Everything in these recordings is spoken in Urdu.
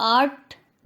8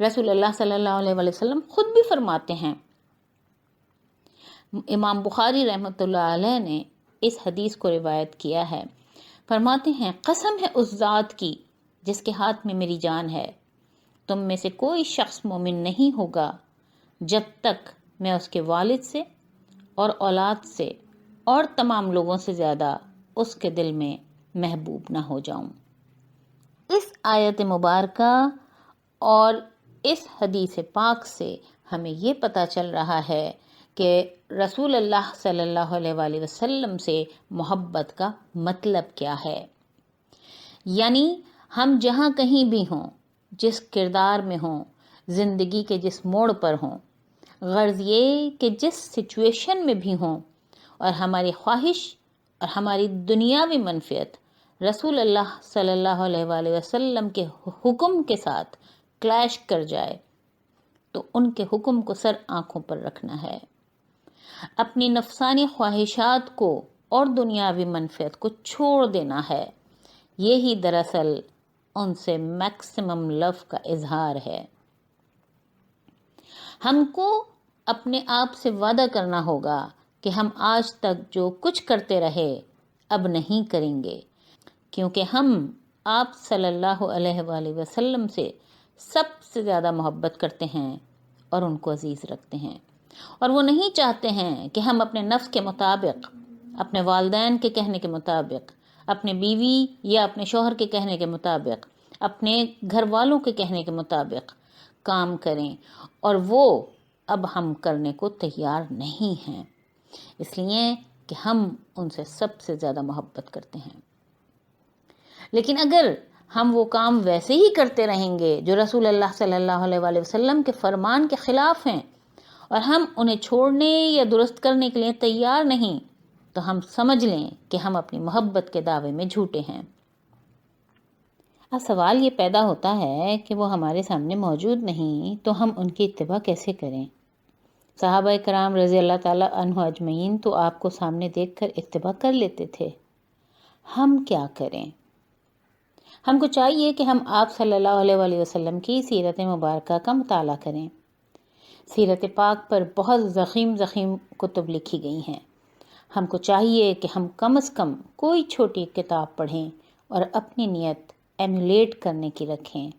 رسول اللہ صلی اللہ علیہ وآلہ وسلم خود بھی فرماتے ہیں، امام بخاری رحمۃ اللہ علیہ نے اس حدیث کو روایت کیا ہے، فرماتے ہیں قسم ہے اس ذات کی جس کے ہاتھ میں میری جان ہے، تم میں سے کوئی شخص مومن نہیں ہوگا جب تک میں اس کے والد سے اور اولاد سے اور تمام لوگوں سے زیادہ اس کے دل میں محبوب نہ ہو جاؤں۔ اس آیت مبارکہ اور اس حدیث پاک سے ہمیں یہ پتہ چل رہا ہے کہ رسول اللہ صلی اللہ علیہ وآلہ وسلم سے محبت کا مطلب کیا ہے۔ یعنی ہم جہاں کہیں بھی ہوں، جس کردار میں ہوں، زندگی کے جس موڑ پر ہوں، غرض یہ کہ جس سچویشن میں بھی ہوں، اور ہماری خواہش اور ہماری دنیاوی منفعت رسول اللہ صلی اللہ علیہ وآلہ وسلم کے حکم کے ساتھ کلیش کر جائے تو ان کے حکم کو سر آنکھوں پر رکھنا ہے، اپنی نفسانی خواہشات کو اور دنیاوی منفعت کو چھوڑ دینا ہے۔ یہی دراصل ان سے میکسیمم لو کا اظہار ہے۔ ہم کو اپنے آپ سے وعدہ کرنا ہوگا کہ ہم آج تک جو کچھ کرتے رہے اب نہیں کریں گے، کیونکہ ہم آپ صلی اللہ علیہ وآلہ وسلم سے سب سے زیادہ محبت کرتے ہیں اور ان کو عزیز رکھتے ہیں، اور وہ نہیں چاہتے ہیں کہ ہم اپنے نفس کے مطابق، اپنے والدین کے کہنے کے مطابق، اپنے بیوی یا اپنے شوہر کے کہنے کے مطابق، اپنے گھر والوں کے کہنے کے مطابق کام کریں، اور وہ اب ہم کرنے کو تیار نہیں ہیں، اس لیے کہ ہم ان سے سب سے زیادہ محبت کرتے ہیں۔ لیکن اگر ہم وہ کام ویسے ہی کرتے رہیں گے جو رسول اللہ صلی اللہ علیہ وآلہ وسلم کے فرمان کے خلاف ہیں، اور ہم انہیں چھوڑنے یا درست کرنے کے لیے تیار نہیں، تو ہم سمجھ لیں کہ ہم اپنی محبت کے دعوے میں جھوٹے ہیں۔ اب سوال یہ پیدا ہوتا ہے کہ وہ ہمارے سامنے موجود نہیں تو ہم ان کی اتباع کیسے کریں؟ صحابہ کرام رضی اللہ تعالیٰ عنہ اجمعین تو آپ کو سامنے دیکھ کر اتباع کر لیتے تھے، ہم کیا کریں؟ ہم کو چاہیے کہ ہم آپ صلی اللہ علیہ وآلہ وسلم کی سیرت مبارکہ کا مطالعہ کریں۔ سیرت پاک پر بہت ضخیم کتب لکھی گئی ہیں، ہم کو چاہیے کہ ہم کم از کم کوئی چھوٹی کتاب پڑھیں اور اپنی نیت ایمولیٹ کرنے کی رکھیں،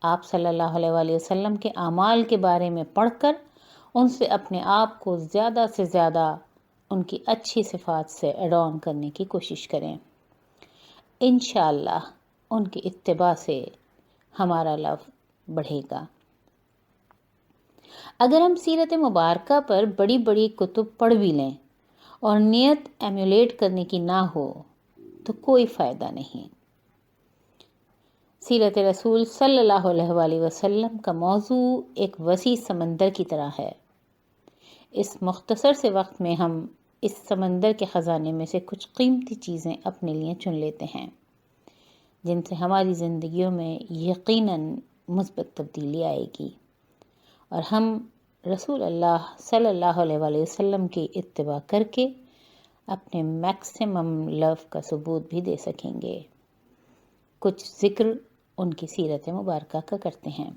آپ صلی اللہ علیہ وآلہ وسلم کے اعمال کے بارے میں پڑھ کر ان سے اپنے آپ کو زیادہ سے زیادہ ان کی اچھی صفات سے ایڈ آن کرنے کی کوشش کریں۔ انشاءاللہ ان کی اتباع سے ہمارا لو بڑھے گا۔ اگر ہم سیرت مبارکہ پر بڑی بڑی کتب پڑھ بھی لیں اور نیت ایمولیٹ کرنے کی نہ ہو تو کوئی فائدہ نہیں۔ سیرت رسول صلی اللہ علیہ وآلہ وسلم کا موضوع ایک وسیع سمندر کی طرح ہے۔ اس مختصر سے وقت میں ہم اس سمندر کے خزانے میں سے کچھ قیمتی چیزیں اپنے لیے چن لیتے ہیں، جن سے ہماری زندگیوں میں یقیناً مثبت تبدیلی آئے گی، اور ہم رسول اللہ صلی اللہ علیہ وآلہ وسلم کی اتباع کر کے اپنے میکسیمم لو کا ثبوت بھی دے سکیں گے۔ کچھ ذکر ان کی سیرت مبارکہ کا کرتے ہیں۔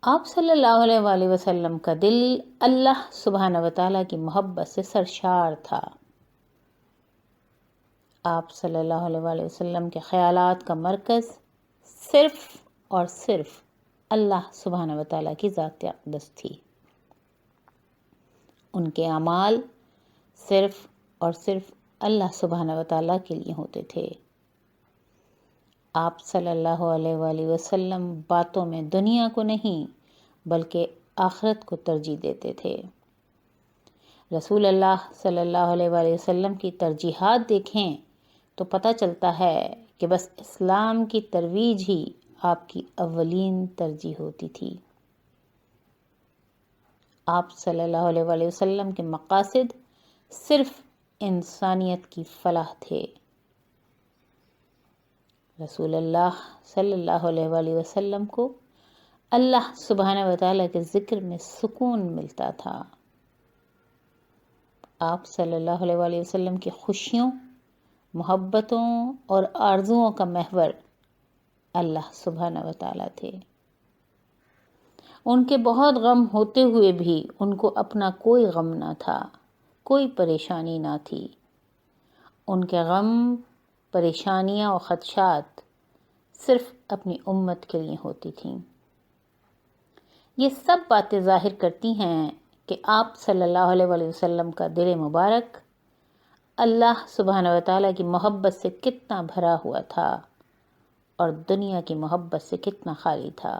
آپ صلی اللہ علیہ وآلہ وسلم کا دل اللہ سبحانہ وتعالیٰ کی محبت سے سرشار تھا۔ آپ صلی اللہ علیہ وآلہ وسلم کے خیالات کا مرکز صرف اور صرف اللہ سبحانہ وتعالیٰ کی ذات اقدس تھی۔ ان کے اعمال صرف اور صرف اللہ سبحانہ وتعالیٰ کے لیے ہوتے تھے۔ آپ صلی اللہ علیہ وآلہ وسلم باتوں میں دنیا کو نہیں بلکہ آخرت کو ترجیح دیتے تھے۔ رسول اللہ صلی اللہ علیہ وآلہ وسلم کی ترجیحات دیکھیں تو پتہ چلتا ہے کہ بس اسلام کی ترویج ہی آپ کی اولین ترجیح ہوتی تھی۔ آپ صلی اللہ علیہ وآلہ وسلم کے مقاصد صرف انسانیت کی فلاح تھے۔ رسول اللہ صلی اللہ علیہ وآلہ وسلم کو اللہ سبحانہ وتعالیٰ کے ذکر میں سکون ملتا تھا۔ آپ صلی اللہ علیہ وآلہ وسلم کی خوشیوں، محبتوں اور آرزوؤں کا محور اللہ سبحانہ و تعالیٰ تھے۔ ان کے بہت غم ہوتے ہوئے بھی ان کو اپنا کوئی غم نہ تھا، کوئی پریشانی نہ تھی۔ ان کے غم، پریشانیاں اور خدشات صرف اپنی امت کے لیے ہوتی تھیں۔ یہ سب باتیں ظاہر کرتی ہیں کہ آپ صلی اللہ علیہ وآلہ وسلم کا دل مبارک اللہ سبحانہ و تعالیٰ کی محبت سے کتنا بھرا ہوا تھا اور دنیا کی محبت سے کتنا خالی تھا۔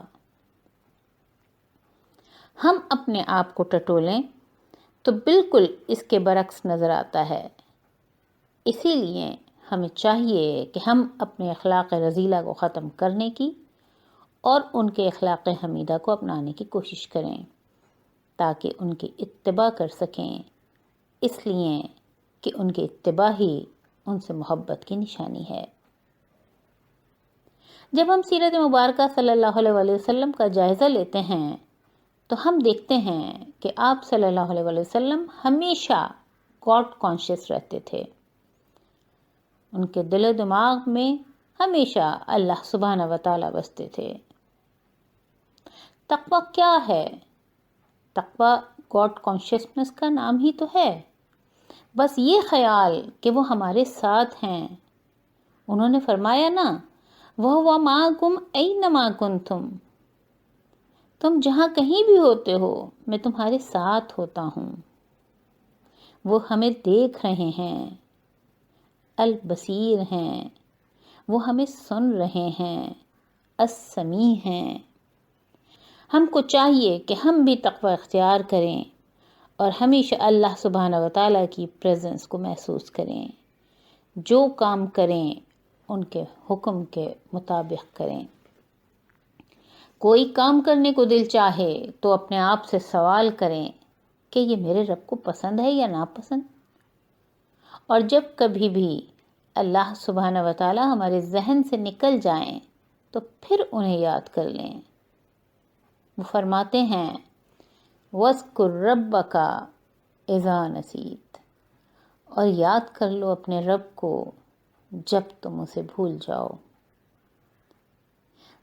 ہم اپنے آپ کو ٹٹولیں تو بالکل اس کے برعکس نظر آتا ہے۔ اسی لیے ہمیں چاہیے کہ ہم اپنے اخلاق رذیلہ کو ختم کرنے کی اور ان کے اخلاق حمیدہ کو اپنانے کی کوشش کریں تاکہ ان کی اتباع کر سکیں، اس لیے کہ ان کی اتباع ہی ان سے محبت کی نشانی ہے۔ جب ہم سیرت مبارکہ صلی اللہ علیہ وآلہ وسلم کا جائزہ لیتے ہیں تو ہم دیکھتے ہیں کہ آپ صلی اللہ علیہ وآلہ وسلم ہمیشہ گاڈ کانشیس رہتے تھے۔ ان کے دل و دماغ میں ہمیشہ اللہ سبحانہ و تعالیٰ بستے تھے۔ تقویٰ کیا ہے؟ تقویٰ گاڈ کانشیسنس کا نام ہی تو ہے۔ بس یہ خیال کہ وہ ہمارے ساتھ ہیں۔ انہوں نے فرمایا نا، وَهُوَ مَعَكُمْ أَيْنَمَا كُنْتُمْ، تم جہاں کہیں بھی ہوتے ہو میں تمہارے ساتھ ہوتا ہوں۔ وہ ہمیں دیکھ رہے ہیں، البصیر ہیں، وہ ہمیں سن رہے ہیں، السمیع ہیں۔ ہم کو چاہیے کہ ہم بھی تقوی اختیار کریں اور ہمیشہ اللہ سبحانہ و تعالیٰ کی پریزنس کو محسوس کریں۔ جو کام کریں ان کے حکم کے مطابق کریں۔ کوئی کام کرنے کو دل چاہے تو اپنے آپ سے سوال کریں کہ یہ میرے رب کو پسند ہے یا ناپسند۔ اور جب کبھی بھی اللہ سبحانہ و تعالیٰ ہمارے ذہن سے نکل جائیں تو پھر انہیں یاد کر لیں۔ وہ فرماتے ہیں وَاذْكُرْ رَبَّكَ إِذَا نَسِيتَ، اور یاد کر لو اپنے رب کو جب تم اسے بھول جاؤ۔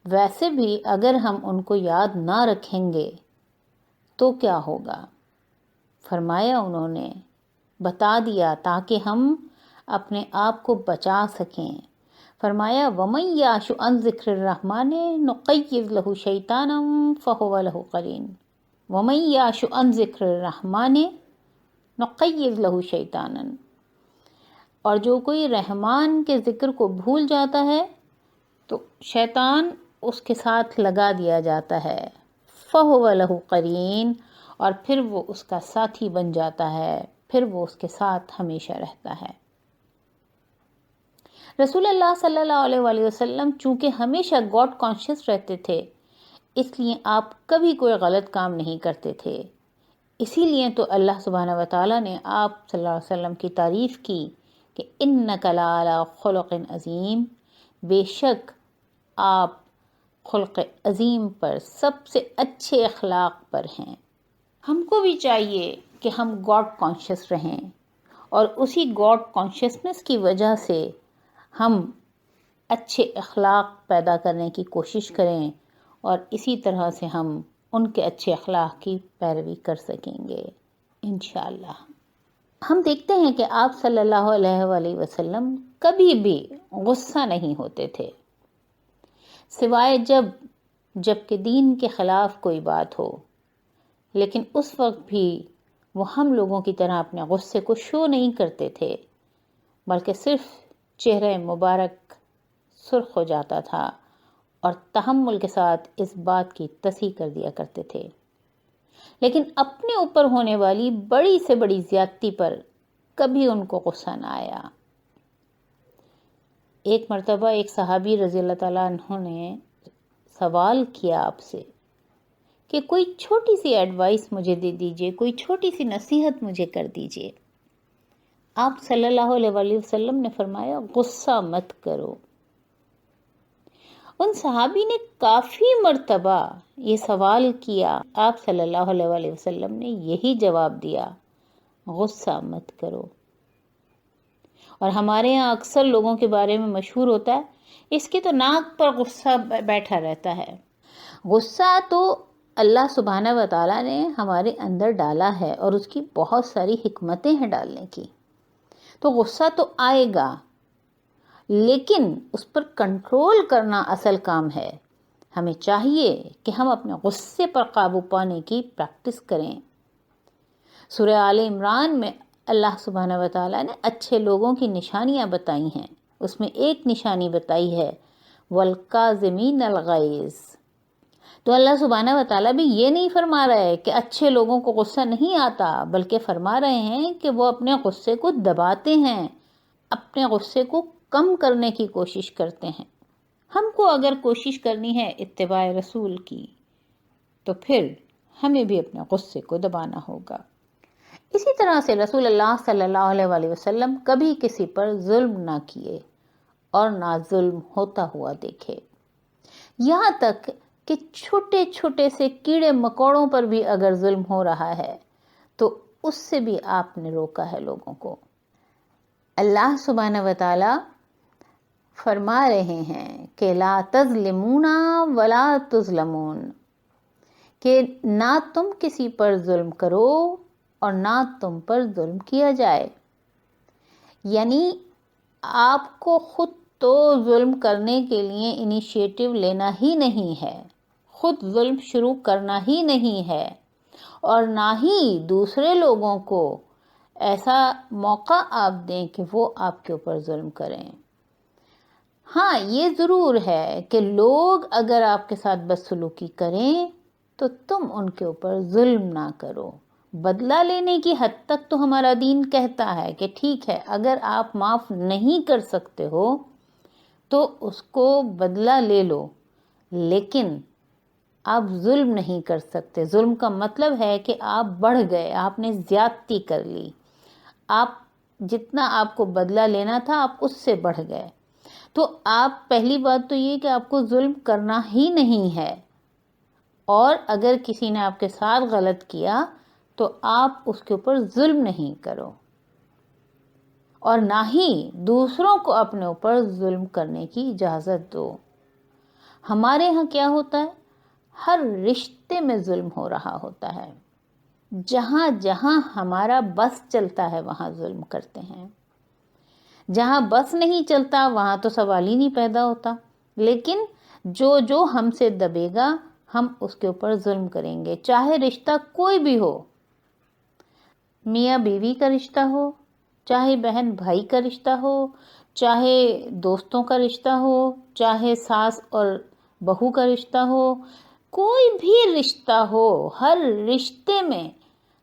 ویسے بھی اگر ہم ان کو یاد نہ رکھیں گے تو کیا ہوگا؟ فرمایا انہوں نے، بتا دیا تاکہ ہم اپنے آپ کو بچا سکیں۔ فرمایا وَمَن يَعْشُ عَن ذِكْرِ الرَّحْمَنِ نُقَيِّضْ لَهُ شَيْطَانًا فَهُوَ لَهُ قَرِينٌ وَمَن يَعْشُ عَن ذِكْرِ الرَّحْمَنِ نُقَيِّضْ لَهُ شَيْطَانًا، اور جو کوئی رحمان کے ذکر کو بھول جاتا ہے تو شیطان اس کے ساتھ لگا دیا جاتا ہے، فَهُوَ لَهُ قَرِينٌ، اور پھر وہ اس کا ساتھی بن جاتا ہے، پھر وہ اس کے ساتھ ہمیشہ رہتا ہے۔ رسول اللہ صلی اللہ علیہ وآلہ وسلم چونکہ ہمیشہ گاڈ کانشیس رہتے تھے، اس لیے آپ کبھی کوئی غلط کام نہیں کرتے تھے۔ اسی لیے تو اللہ سبحانہ و تعالیٰ نے آپ صلی اللہ علیہ وسلم کی تعریف کی کہ اِنَّكَ لَعَلَىٰ خُلُقٍ عَظِيمٍ، بے شک آپ خلق عظیم پر، سب سے اچھے اخلاق پر ہیں۔ ہم کو بھی چاہیے کہ ہم گاڈ کانشیس رہیں اور اسی گاڈ کانشیسنس کی وجہ سے ہم اچھے اخلاق پیدا کرنے کی کوشش کریں اور اسی طرح سے ہم ان کے اچھے اخلاق کی پیروی کر سکیں گے انشاءاللہ۔ ہم دیکھتے ہیں کہ آپ صلی اللہ علیہ وآلہ وسلم کبھی بھی غصہ نہیں ہوتے تھے، سوائے جب کہ دین کے خلاف کوئی بات ہو، لیکن اس وقت بھی وہ ہم لوگوں کی طرح اپنے غصے کو شو نہیں کرتے تھے، بلکہ صرف چہرہ مبارک سرخ ہو جاتا تھا اور تحمل کے ساتھ اس بات کی تصحیح کر دیا کرتے تھے۔ لیکن اپنے اوپر ہونے والی بڑی سے بڑی زیادتی پر کبھی ان کو غصہ نہ آیا۔ ایک مرتبہ ایک صحابی رضی اللہ تعالیٰ عنہ نے سوال کیا آپ سے کہ کوئی چھوٹی سی ایڈوائس مجھے دے دیجئے، کوئی چھوٹی سی نصیحت مجھے کر دیجئے۔ آپ صلی اللہ علیہ وآلہ وسلم نے فرمایا غصہ مت کرو۔ ان صحابی نے کافی مرتبہ یہ سوال کیا، آپ صلی اللہ علیہ وآلہ وسلم نے یہی جواب دیا، غصہ مت کرو۔ اور ہمارے ہاں اکثر لوگوں کے بارے میں مشہور ہوتا ہے اس کی تو ناک پر غصہ بیٹھا رہتا ہے۔ غصہ تو اللہ سبحانہ و تعالیٰ نے ہمارے اندر ڈالا ہے اور اس کی بہت ساری حکمتیں ہیں ڈالنے کی، تو غصہ تو آئے گا، لیکن اس پر کنٹرول کرنا اصل کام ہے۔ ہمیں چاہیے کہ ہم اپنے غصے پر قابو پانے کی پریکٹس کریں۔ سورہ آل عمران میں اللہ سبحانہ و تعالیٰ نے اچھے لوگوں کی نشانیاں بتائی ہیں، اس میں ایک نشانی بتائی ہے وَالْقَاظِمِينَ الْغَيْظَ۔ تو اللہ سبحانہ و تعالیٰ بھی یہ نہیں فرما رہا ہے کہ اچھے لوگوں کو غصہ نہیں آتا، بلکہ فرما رہے ہیں کہ وہ اپنے غصے کو دباتے ہیں، اپنے غصے کو کم کرنے کی کوشش کرتے ہیں۔ ہم کو اگر کوشش کرنی ہے اتباع رسول کی تو پھر ہمیں بھی اپنے غصے کو دبانا ہوگا۔ اسی طرح سے رسول اللہ صلی اللہ علیہ وسلم کبھی کسی پر ظلم نہ کیے اور نہ ظلم ہوتا ہوا دیکھے، یہاں تک کہ چھوٹے چھوٹے سے کیڑے مکوڑوں پر بھی اگر ظلم ہو رہا ہے تو اس سے بھی آپ نے روکا ہے لوگوں کو۔ اللہ سبحانہ و تعالیٰ فرما رہے ہیں کہ لا تظلمون ولا تظلمون، کہ نہ تم کسی پر ظلم کرو اور نہ تم پر ظلم کیا جائے۔ یعنی آپ کو خود تو ظلم کرنے کے لیے انیشیٹو لینا ہی نہیں ہے، خود ظلم شروع کرنا ہی نہیں ہے، اور نہ ہی دوسرے لوگوں کو ایسا موقع آپ دیں کہ وہ آپ کے اوپر ظلم کریں۔ ہاں یہ ضرور ہے کہ لوگ اگر آپ کے ساتھ بدسلوکی کریں تو تم ان کے اوپر ظلم نہ کرو۔ بدلہ لینے کی حد تک تو ہمارا دین کہتا ہے کہ ٹھیک ہے، اگر آپ معاف نہیں کر سکتے ہو تو اس کو بدلہ لے لو، لیکن آپ ظلم نہیں کر سکتے۔ ظلم کا مطلب ہے کہ آپ بڑھ گئے، آپ نے زیادتی کر لی، آپ جتنا آپ کو بدلہ لینا تھا آپ اس سے بڑھ گئے۔ تو آپ پہلی بات تو یہ کہ آپ کو ظلم کرنا ہی نہیں ہے، اور اگر کسی نے آپ کے ساتھ غلط کیا تو آپ اس کے اوپر ظلم نہیں کرو، اور نہ ہی دوسروں کو اپنے اوپر ظلم کرنے کی اجازت دو۔ ہمارے ہاں کیا ہوتا ہے، ہر رشتے میں ظلم ہو رہا ہوتا ہے، جہاں جہاں ہمارا بس چلتا ہے وہاں ظلم کرتے ہیں، جہاں بس نہیں چلتا وہاں تو سوال ہی نہیں پیدا ہوتا، لیکن جو ہم سے دبے گا ہم اس کے اوپر ظلم کریں گے، چاہے رشتہ کوئی بھی ہو، میاں بیوی کا رشتہ ہو، چاہے بہن بھائی کا رشتہ ہو، چاہے دوستوں کا رشتہ ہو، چاہے ساس اور بہو کا رشتہ ہو، کوئی بھی رشتہ ہو، ہر رشتے میں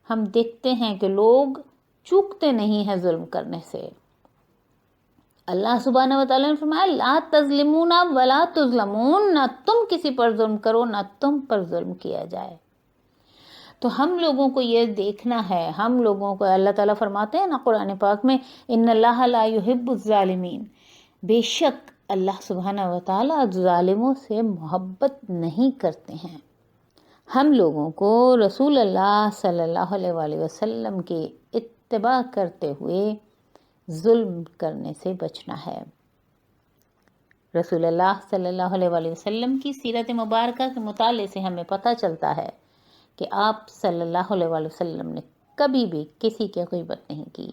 ہم دیکھتے ہیں کہ لوگ چوکتے نہیں ہیں ظلم کرنے سے۔ اللہ سبحانہ و تعالیٰ نے فرمایا لا تظلمون ولا تظلمون، نہ تم کسی پر ظلم کرو نہ تم پر ظلم کیا جائے۔ تو ہم لوگوں کو یہ دیکھنا ہے، ہم لوگوں کو اللہ تعالیٰ فرماتے ہیں نا قرآن پاک میں ان اللہ لا يحب الظالمین، بے شک اللہ سبحانہ و تعالیٰ ظالموں سے محبت نہیں کرتے ہیں۔ ہم لوگوں کو رسول اللہ صلی اللہ علیہ وسلم کے اتباع کرتے ہوئے ظلم کرنے سے بچنا ہے۔ رسول اللہ صلی اللہ علیہ وسلم کی سیرت مبارکہ کے مطالعے سے ہمیں پتہ چلتا ہے کہ آپ صلی اللہ علیہ وسلم نے کبھی بھی کسی کی غیبت نہیں کی۔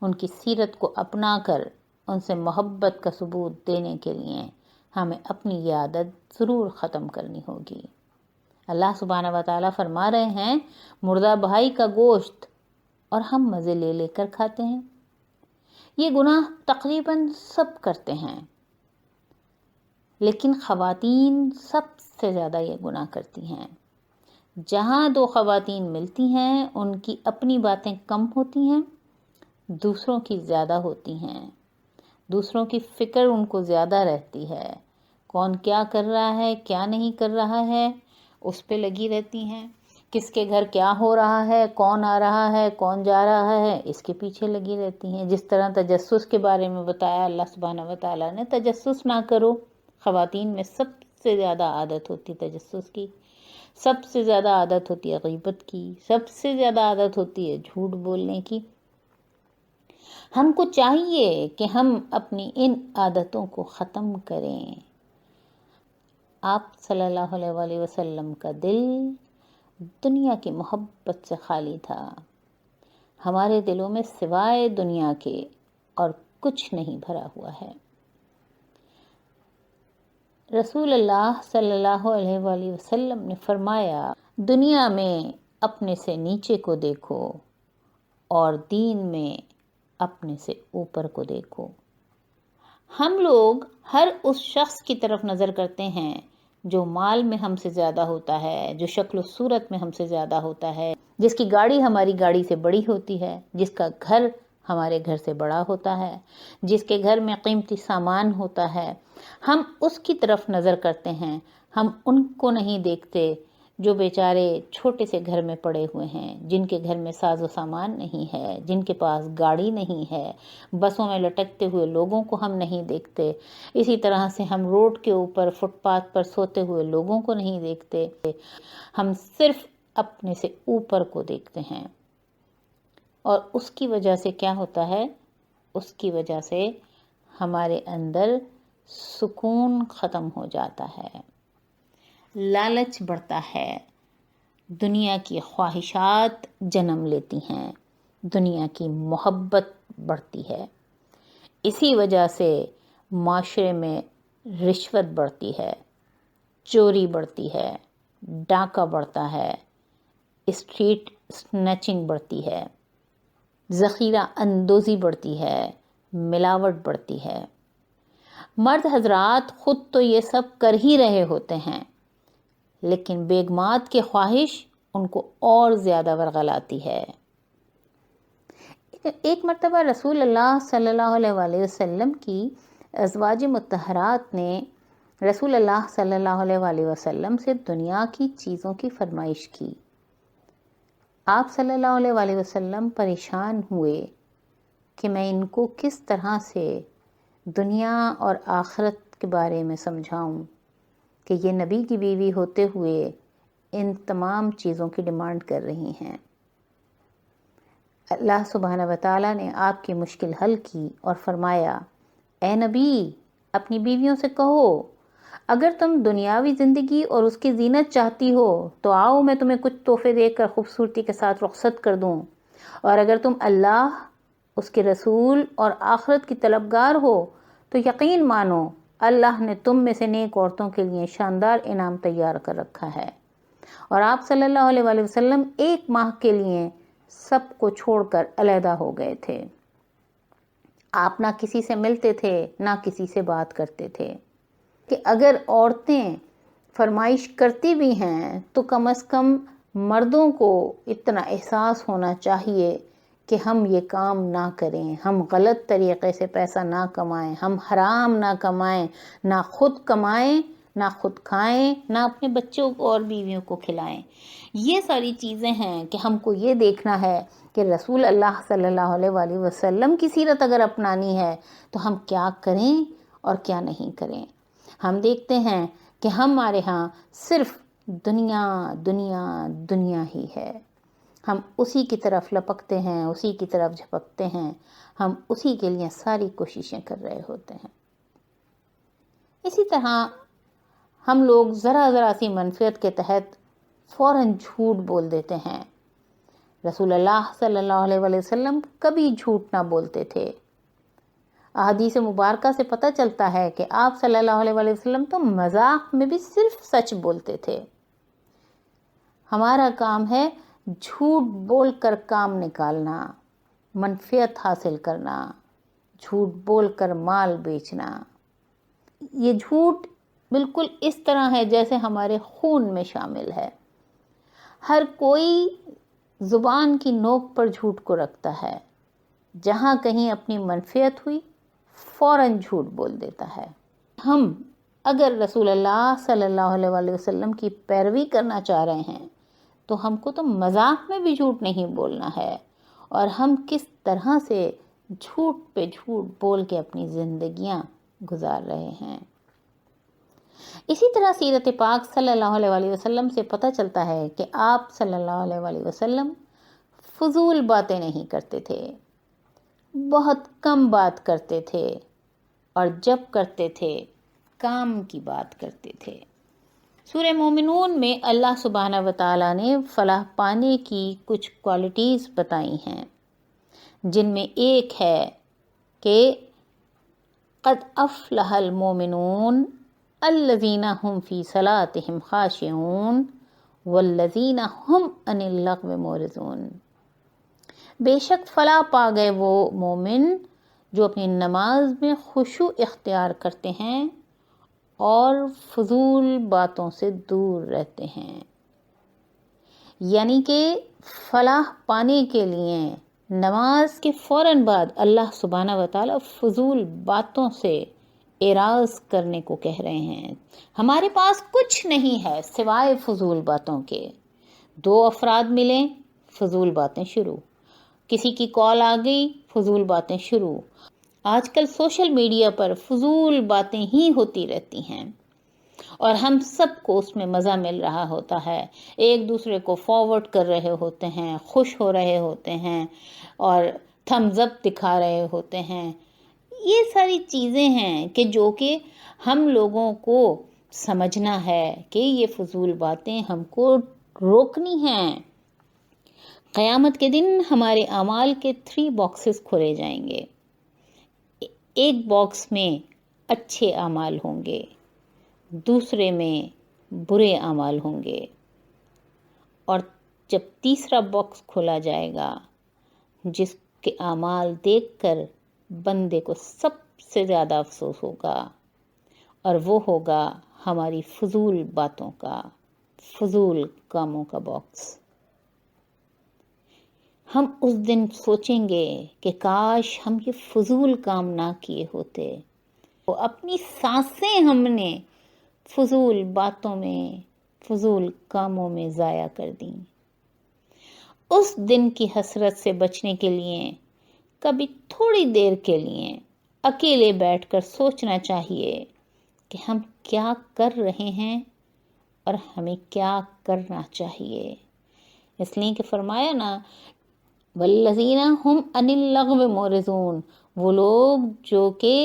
ان کی سیرت کو اپنا کر ان سے محبت کا ثبوت دینے کے لیے ہمیں اپنی یہ عادت ضرور ختم کرنی ہوگی۔ اللہ سبحانہ و تعالیٰ فرما رہے ہیں مردہ بھائی کا گوشت اور ہم مزے لے لے کر کھاتے ہیں۔ یہ گناہ تقریباً سب کرتے ہیں، لیکن خواتین سب سے زیادہ یہ گناہ کرتی ہیں۔ جہاں دو خواتین ملتی ہیں ان کی اپنی باتیں کم ہوتی ہیں، دوسروں کی زیادہ ہوتی ہیں، دوسروں کی فکر ان کو زیادہ رہتی ہے، کون کیا کر رہا ہے کیا نہیں کر رہا ہے اس پہ لگی رہتی ہیں، کس کے گھر کیا ہو رہا ہے، کون آ رہا ہے کون جا رہا ہے اس کے پیچھے لگی رہتی ہیں۔ جس طرح تجسس کے بارے میں بتایا اللہ سبحانہ و تعالیٰ نے، تجسس نہ کرو۔ خواتین میں سب سے زیادہ عادت ہوتی تجسس کی، سب سے زیادہ عادت ہوتی ہے غیبت کی، سب سے زیادہ عادت ہوتی ہے جھوٹ بولنے کی۔ ہم کو چاہیے کہ ہم اپنی ان عادتوں کو ختم کریں۔ آپ صلی اللہ علیہ وآلہ وسلم کا دل دنیا کی محبت سے خالی تھا۔ ہمارے دلوں میں سوائے دنیا کے اور کچھ نہیں بھرا ہوا ہے۔ رسول اللہ صلی اللہ علیہ وآلہ وسلم نے فرمایا، دنیا میں اپنے سے نیچے کو دیکھو اور دین میں اپنے سے اوپر کو دیکھو۔ ہم لوگ ہر اس شخص کی طرف نظر کرتے ہیں جو مال میں ہم سے زیادہ ہوتا ہے، جو شکل و صورت میں ہم سے زیادہ ہوتا ہے، جس کی گاڑی ہماری گاڑی سے بڑی ہوتی ہے، جس کا گھر ہمارے گھر سے بڑا ہوتا ہے، جس کے گھر میں قیمتی سامان ہوتا ہے، ہم اس کی طرف نظر کرتے ہیں۔ ہم ان کو نہیں دیکھتے جو بیچارے چھوٹے سے گھر میں پڑے ہوئے ہیں، جن کے گھر میں ساز و سامان نہیں ہے، جن کے پاس گاڑی نہیں ہے، بسوں میں لٹکتے ہوئے لوگوں کو ہم نہیں دیکھتے۔ اسی طرح سے ہم روڈ کے اوپر فٹ پاتھ پر سوتے ہوئے لوگوں کو نہیں دیکھتے۔ ہم صرف اپنے سے اوپر کو دیکھتے ہیں، اور اس کی وجہ سے کیا ہوتا ہے؟ اس کی وجہ سے ہمارے اندر سکون ختم ہو جاتا ہے، لالچ بڑھتا ہے، دنیا کی خواہشات جنم لیتی ہیں، دنیا کی محبت بڑھتی ہے۔ اسی وجہ سے معاشرے میں رشوت بڑھتی ہے، چوری بڑھتی ہے، ڈاکہ بڑھتا ہے، اسٹریٹ سنیچنگ بڑھتی ہے، ذخیرہ اندوزی بڑھتی ہے، ملاوٹ بڑھتی ہے۔ مرد حضرات خود تو یہ سب کر ہی رہے ہوتے ہیں، لیکن بیگمات کی خواہش ان کو اور زیادہ ورغلاتی ہے۔ ایک مرتبہ رسول اللہ صلی اللہ علیہ وآلہ وسلم کی ازواج مطہرات نے رسول اللہ صلی اللہ علیہ وآلہ وسلم سے دنیا کی چیزوں کی فرمائش کی۔ آپ صلی اللہ علیہ وآلہ وسلم پریشان ہوئے کہ میں ان کو کس طرح سے دنیا اور آخرت کے بارے میں سمجھاؤں کہ یہ نبی کی بیوی ہوتے ہوئے ان تمام چیزوں کی ڈیمانڈ کر رہی ہیں۔ اللہ سبحانہ وتعالیٰ نے آپ کی مشکل حل کی اور فرمایا، اے نبی، اپنی بیویوں سے کہو، اگر تم دنیاوی زندگی اور اس کی زینت چاہتی ہو تو آؤ میں تمہیں کچھ تحفے دے کر خوبصورتی کے ساتھ رخصت کر دوں، اور اگر تم اللہ، اس کے رسول اور آخرت کی طلبگار ہو تو یقین مانو اللہ نے تم میں سے نیک عورتوں کے لیے شاندار انعام تیار کر رکھا ہے۔ اور آپ صلی اللہ علیہ وآلہ وسلم 1 ماہ کے لیے سب کو چھوڑ کر علیحدہ ہو گئے تھے۔ آپ نہ کسی سے ملتے تھے، نہ کسی سے بات کرتے تھے، کہ اگر عورتیں فرمائش کرتی بھی ہیں تو کم از کم مردوں کو اتنا احساس ہونا چاہیے کہ ہم یہ کام نہ کریں، ہم غلط طریقے سے پیسہ نہ کمائیں، ہم حرام نہ کمائیں، نہ خود کمائیں، نہ خود کھائیں، نہ اپنے بچوں کو اور بیویوں کو کھلائیں۔ یہ ساری چیزیں ہیں کہ ہم کو یہ دیکھنا ہے کہ رسول اللہ صلی اللہ علیہ وآلہ وسلم کی سیرت اگر اپنانی ہے تو ہم کیا کریں اور کیا نہیں کریں۔ ہم دیکھتے ہیں کہ ہمارے ہاں صرف دنیا دنیا دنیا ہی ہے، ہم اسی کی طرف لپکتے ہیں، اسی کی طرف جھپکتے ہیں، ہم اسی کے لیے ساری کوششیں کر رہے ہوتے ہیں۔ اسی طرح ہم لوگ ذرا ذرا سی منفیت کے تحت فوراً جھوٹ بول دیتے ہیں۔ رسول اللہ صلی اللہ علیہ وآلہ وسلم کبھی جھوٹ نہ بولتے تھے۔ احادیث مبارکہ سے پتہ چلتا ہے کہ آپ صلی اللہ علیہ وآلہ وسلم تو مذاق میں بھی صرف سچ بولتے تھے۔ ہمارا کام ہے جھوٹ بول کر کام نکالنا، منفیت حاصل کرنا، جھوٹ بول کر مال بیچنا۔ یہ جھوٹ بالکل اس طرح ہے جیسے ہمارے خون میں شامل ہے۔ ہر کوئی زبان کی نوک پر جھوٹ کو رکھتا ہے، جہاں کہیں اپنی منفیت ہوئی فوراً جھوٹ بول دیتا ہے۔ ہم اگر رسول اللہ صلی اللہ علیہ وآلہ وسلم کی پیروی کرنا چاہ رہے ہیں تو ہم کو تو مذاق میں بھی جھوٹ نہیں بولنا ہے، اور ہم کس طرح سے جھوٹ پہ جھوٹ بول کے اپنی زندگیاں گزار رہے ہیں۔ اسی طرح سیرت پاک صلی اللہ علیہ وآلہ وسلم سے پتہ چلتا ہے کہ آپ صلی اللہ علیہ وآلہ وسلم فضول باتیں نہیں کرتے تھے، بہت کم بات کرتے تھے، اور جب کرتے تھے کام کی بات کرتے تھے۔ سورہ مومنون میں اللہ سبحانہ و تعالیٰ نے فلاح پانے کی کچھ کوالٹیز بتائی ہیں، جن میں ایک ہے کہ قد افلح المومنون الذین هم فی صلاتهم خاشعون والذین هم عن اللغو معرضون۔ بے شک فلاح پا گئے وہ مومن جو اپنی نماز میں خشوع اختیار کرتے ہیں اور فضول باتوں سے دور رہتے ہیں۔ یعنی کہ فلاح پانے کے لیے نماز کے فوراً بعد اللہ سبحانہ و تعالیٰ فضول باتوں سے اعراض کرنے کو کہہ رہے ہیں۔ ہمارے پاس کچھ نہیں ہے سوائے فضول باتوں کے۔ دو افراد ملیں، فضول باتیں شروع، کسی کی کال آ گئی، فضول باتیں شروع۔ آج کل سوشل میڈیا پر فضول باتیں ہی ہوتی رہتی ہیں، اور ہم سب کو اس میں مزہ مل رہا ہوتا ہے، ایک دوسرے کو فارورڈ کر رہے ہوتے ہیں، خوش ہو رہے ہوتے ہیں اور تھمز اپ دکھا رہے ہوتے ہیں۔ یہ ساری چیزیں ہیں کہ جو کہ ہم لوگوں کو سمجھنا ہے کہ یہ فضول باتیں ہم کو روکنی ہیں۔ قیامت کے دن ہمارے اعمال کے 3 باکسز کھولے جائیں گے۔ ایک باکس میں اچھے اعمال ہوں گے، دوسرے میں برے اعمال ہوں گے، اور جب تیسرا باکس کھولا جائے گا جس کے اعمال دیکھ کر بندے کو سب سے زیادہ افسوس ہوگا، اور وہ ہوگا ہماری فضول باتوں کا، فضول کاموں کا باکس۔ ہم اس دن سوچیں گے کہ کاش ہم یہ فضول کام نہ کیے ہوتے، وہ اپنی سانسیں ہم نے فضول باتوں میں، فضول کاموں میں ضائع کر دیں۔ اس دن کی حسرت سے بچنے کے لیے کبھی تھوڑی دیر کے لیے اکیلے بیٹھ کر سوچنا چاہیے کہ ہم کیا کر رہے ہیں اور ہمیں کیا کرنا چاہیے۔ اس لیے کہ فرمایا نا والذین هم عن اللغو معرضون، وہ لوگ جو کہ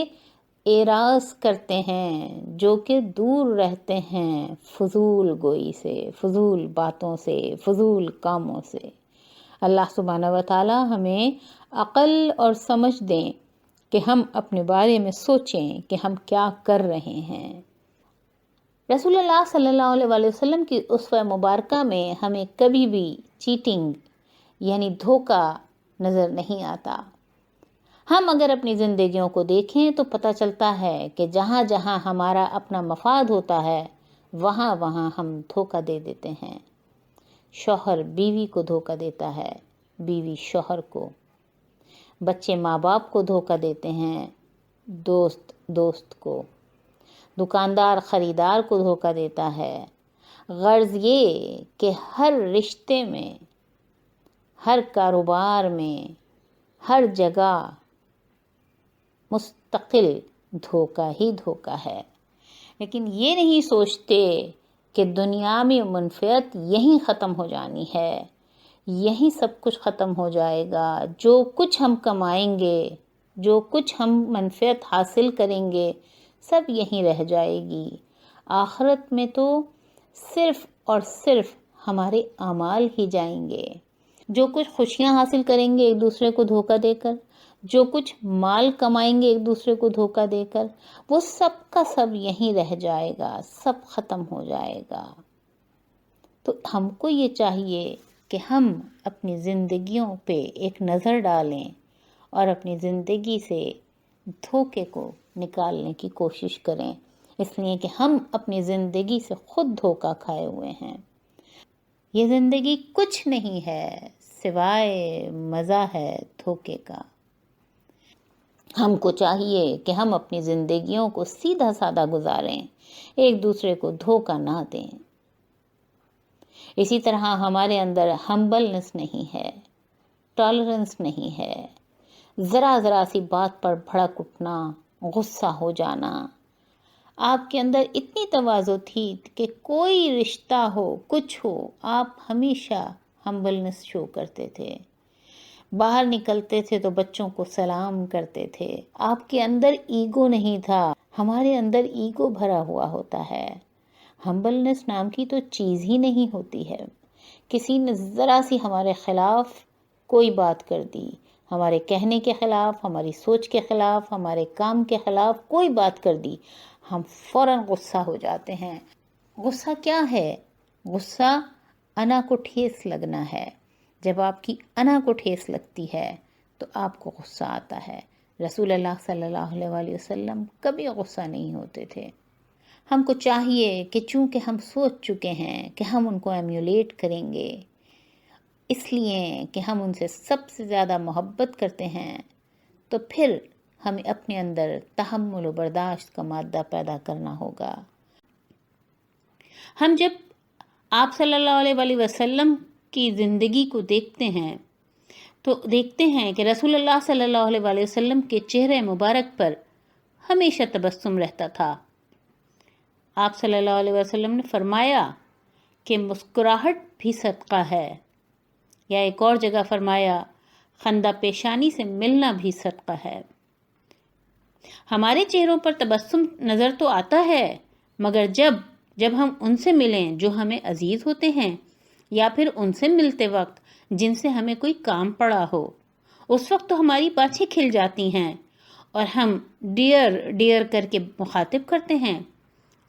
اعراض کرتے ہیں، جو کہ دور رہتے ہیں فضول گوئی سے، فضول باتوں سے، فضول کاموں سے۔ اللہ سبحانہ و تعالی ہمیں عقل اور سمجھ دیں کہ ہم اپنے بارے میں سوچیں کہ ہم کیا کر رہے ہیں۔ رسول اللہ صلی اللہ علیہ وسلم کی اسوہ مبارکہ میں ہمیں کبھی بھی چیٹنگ یعنی دھوکہ نظر نہیں آتا۔ ہم اگر اپنی زندگیوں کو دیکھیں تو پتہ چلتا ہے کہ جہاں جہاں ہمارا اپنا مفاد ہوتا ہے وہاں وہاں ہم دھوکہ دے دیتے ہیں۔ شوہر بیوی کو دھوکہ دیتا ہے، بیوی شوہر کو، بچے ماں باپ کو دھوکہ دیتے ہیں، دوست دوست کو، دکاندار خریدار کو دھوکہ دیتا ہے۔ غرض یہ کہ ہر رشتے میں، ہر کاروبار میں، ہر جگہ مستقل دھوکہ ہی دھوکہ ہے، لیکن یہ نہیں سوچتے کہ دنیا میں منفعت یہیں ختم ہو جانی ہے، یہیں سب کچھ ختم ہو جائے گا، جو کچھ ہم کمائیں گے، جو کچھ ہم منفعت حاصل کریں گے سب یہیں رہ جائے گی۔ آخرت میں تو صرف اور صرف ہمارے اعمال ہی جائیں گے۔ جو کچھ خوشیاں حاصل کریں گے ایک دوسرے کو دھوکہ دے کر، جو کچھ مال کمائیں گے ایک دوسرے کو دھوکہ دے کر، وہ سب کا سب یہیں رہ جائے گا، سب ختم ہو جائے گا۔ تو ہم کو یہ چاہیے کہ ہم اپنی زندگیوں پہ ایک نظر ڈالیں اور اپنی زندگی سے دھوکے کو نکالنے کی کوشش کریں، اس لیے کہ ہم اپنی زندگی سے خود دھوکہ کھائے ہوئے ہیں۔ یہ زندگی کچھ نہیں ہے سوائے مزہ ہے دھوکے کا۔ ہم کو چاہیے کہ ہم اپنی زندگیوں کو سیدھا سادہ گزاریں، ایک دوسرے کو دھوکہ نہ دیں۔ اسی طرح ہمارے اندر ہمبلنس نہیں ہے، ٹالرنس نہیں ہے، ذرا ذرا سی بات پر بھڑک اٹھنا، غصہ ہو جانا۔ آپ کے اندر اتنی تواضع تھی کہ کوئی رشتہ ہو، کچھ ہو، آپ ہمیشہ ہمبلنس شو کرتے تھے۔ باہر نکلتے تھے تو بچوں کو سلام کرتے تھے. آپ کے اندر ایگو نہیں تھا. ہمارے اندر ایگو بھرا ہوا ہوتا ہے. ہمبلنس نام کی تو چیز ہی نہیں ہوتی ہے. کسی نے ذرا سی ہمارے خلاف کوئی بات کر دی، ہمارے کہنے کے خلاف، ہماری سوچ کے خلاف، ہمارے کام کے خلاف کوئی بات کر دی، ہم فوراً غصہ ہو جاتے ہیں. غصہ کیا ہے؟ غصہ انا کو ٹھیس لگنا ہے. جب آپ کی انا کو ٹھیس لگتی ہے تو آپ کو غصہ آتا ہے. رسول اللہ صلی اللہ علیہ وسلم کبھی غصہ نہیں ہوتے تھے. ہم کو چاہیے کہ چونکہ ہم سوچ چکے ہیں کہ ہم ان کو ایمیولیٹ کریں گے، اس لیے کہ ہم ان سے سب سے زیادہ محبت کرتے ہیں، تو پھر ہمیں اپنے اندر تحمل و برداشت کا مادہ پیدا کرنا ہوگا. ہم جب آپ صلی اللہ علیہ وسلم کی زندگی کو دیکھتے ہیں تو دیکھتے ہیں کہ رسول اللہ صلی اللہ علیہ وسلم کے چہرے مبارک پر ہمیشہ تبسم رہتا تھا. آپ صلی اللہ علیہ وسلم نے فرمایا کہ مسکراہٹ بھی صدقہ ہے، یا ایک اور جگہ فرمایا خندہ پیشانی سے ملنا بھی صدقہ ہے. ہمارے چہروں پر تبسم نظر تو آتا ہے، مگر جب ہم ان سے ملیں جو ہمیں عزیز ہوتے ہیں، یا پھر ان سے ملتے وقت جن سے ہمیں کوئی کام پڑا ہو، اس وقت تو ہماری باتیں کھل جاتی ہیں اور ہم ڈیئر کر کے مخاطب کرتے ہیں.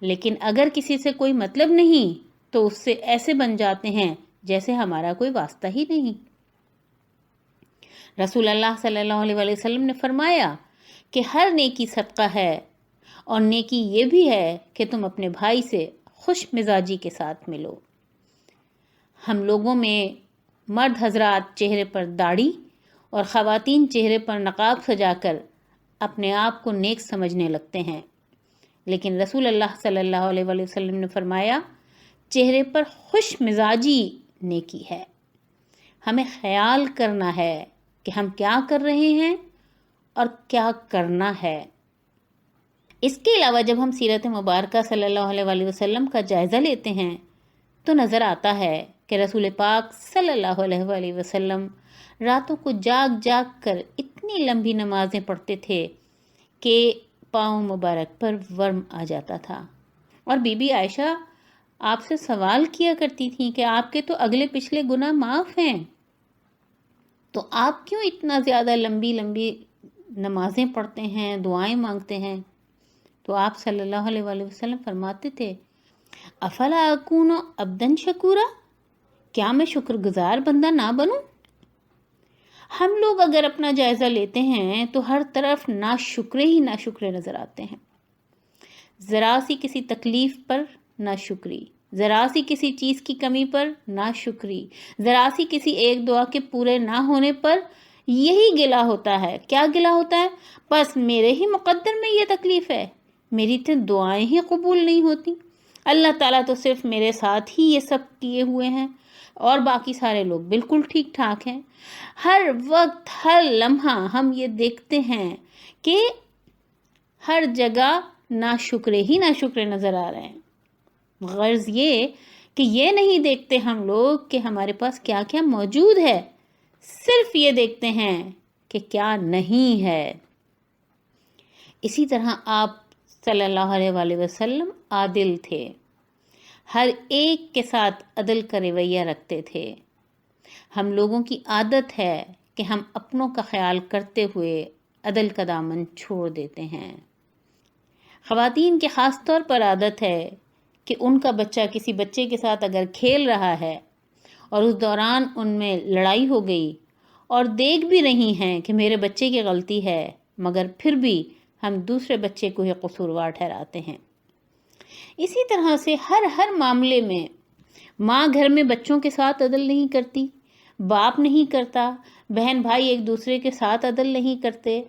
لیکن اگر کسی سے کوئی مطلب نہیں تو اس سے ایسے بن جاتے ہیں جیسے ہمارا کوئی واسطہ ہی نہیں. رسول اللہ صلی اللہ علیہ وسلم نے فرمایا کہ ہر نیکی صدقہ ہے، اور نیکی یہ بھی ہے کہ تم اپنے بھائی سے خوش مزاجی کے ساتھ ملو. ہم لوگوں میں مرد حضرات چہرے پر داڑھی اور خواتین چہرے پر نقاب سجا کر اپنے آپ کو نیک سمجھنے لگتے ہیں، لیکن رسول اللہ صلی اللہ علیہ وسلم نے فرمایا چہرے پر خوش مزاجی نیکی ہے. ہمیں خیال کرنا ہے کہ ہم کیا کر رہے ہیں اور کیا کرنا ہے. اس کے علاوہ جب ہم سیرت مبارکہ صلی اللہ علیہ وسلم کا جائزہ لیتے ہیں تو نظر آتا ہے کہ رسول پاک صلی اللہ علیہ وسلم راتوں کو جاگ کر اتنی لمبی نمازیں پڑھتے تھے کہ پاؤں مبارک پر ورم آ جاتا تھا. اور بی بی عائشہ آپ سے سوال کیا کرتی تھیں کہ آپ کے تو اگلے پچھلے گناہ معاف ہیں، تو آپ کیوں اتنا زیادہ لمبی نمازیں پڑھتے ہیں، دعائیں مانگتے ہیں؟ تو آپ صلی اللہ علیہ وسلم فرماتے تھے افلا اکون عبدا شکورا، کیا میں شکر گزار بندہ نہ بنوں؟ ہم لوگ اگر اپنا جائزہ لیتے ہیں تو ہر طرف ناشکرے ہی ناشکرے نظر آتے ہیں. ذرا سی کسی تکلیف پر ناشکری، ذرا سی کسی چیز کی کمی پر ناشکری، ذرا سی کسی ایک دعا کے پورے نہ ہونے پر یہی گلہ ہوتا ہے. کیا گلہ ہوتا ہے؟ بس میرے ہی مقدر میں یہ تکلیف ہے، میری تو دعائیں ہی قبول نہیں ہوتی، اللہ تعالیٰ تو صرف میرے ساتھ ہی یہ سب کیے ہوئے ہیں اور باقی سارے لوگ بالکل ٹھیک ٹھاک ہیں. ہر وقت ہر لمحہ ہم یہ دیکھتے ہیں کہ ہر جگہ ناشکرے ہی ناشکرے نظر آ رہے ہیں. غرض یہ کہ یہ نہیں دیکھتے ہم لوگ کہ ہمارے پاس کیا کیا موجود ہے، صرف یہ دیکھتے ہیں کہ کیا نہیں ہے. اسی طرح آپ صلی اللہ علیہ وسلم عادل تھے، ہر ایک کے ساتھ عدل کا رویہ رکھتے تھے. ہم لوگوں کی عادت ہے کہ ہم اپنوں کا خیال کرتے ہوئے عدل کا دامن چھوڑ دیتے ہیں. خواتین کے خاص طور پر عادت ہے کہ ان کا بچہ کسی بچے کے ساتھ اگر کھیل رہا ہے اور اس دوران ان میں لڑائی ہو گئی اور دیکھ بھی رہی ہیں کہ میرے بچے کی غلطی ہے، مگر پھر بھی ہم دوسرے بچے کو ہی قصوروار ٹھہراتے ہیں. اسی طرح سے ہر معاملے میں ماں گھر میں بچوں کے ساتھ عدل نہیں کرتی، باپ نہیں کرتا، بہن بھائی ایک دوسرے کے ساتھ عدل نہیں کرتے،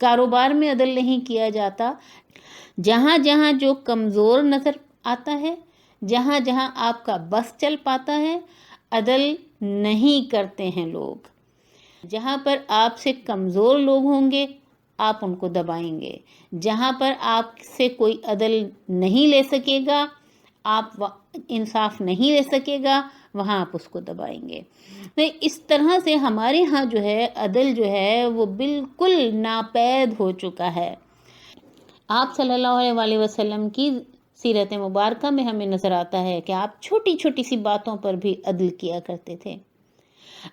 کاروبار میں عدل نہیں کیا جاتا. جہاں جہاں جو کمزور نظر آتا ہے، جہاں جہاں آپ کا بس چل پاتا ہے، عدل نہیں کرتے ہیں لوگ. جہاں پر آپ سے کمزور لوگ ہوں گے آپ ان کو دبائیں گے، جہاں پر آپ سے کوئی عدل نہیں لے سکے گا آپ انصاف نہیں لے سکے گا وہاں آپ اس کو دبائیں گے۔ تو اس طرح سے ہمارے ہاں جو ہے عدل جو ہے وہ بالکل ناپید ہو چکا ہے۔ آپ صلی اللہ علیہ وسلم کی سیرت مبارکہ میں ہمیں نظر آتا ہے کہ آپ چھوٹی چھوٹی سی باتوں پر بھی عدل کیا کرتے تھے۔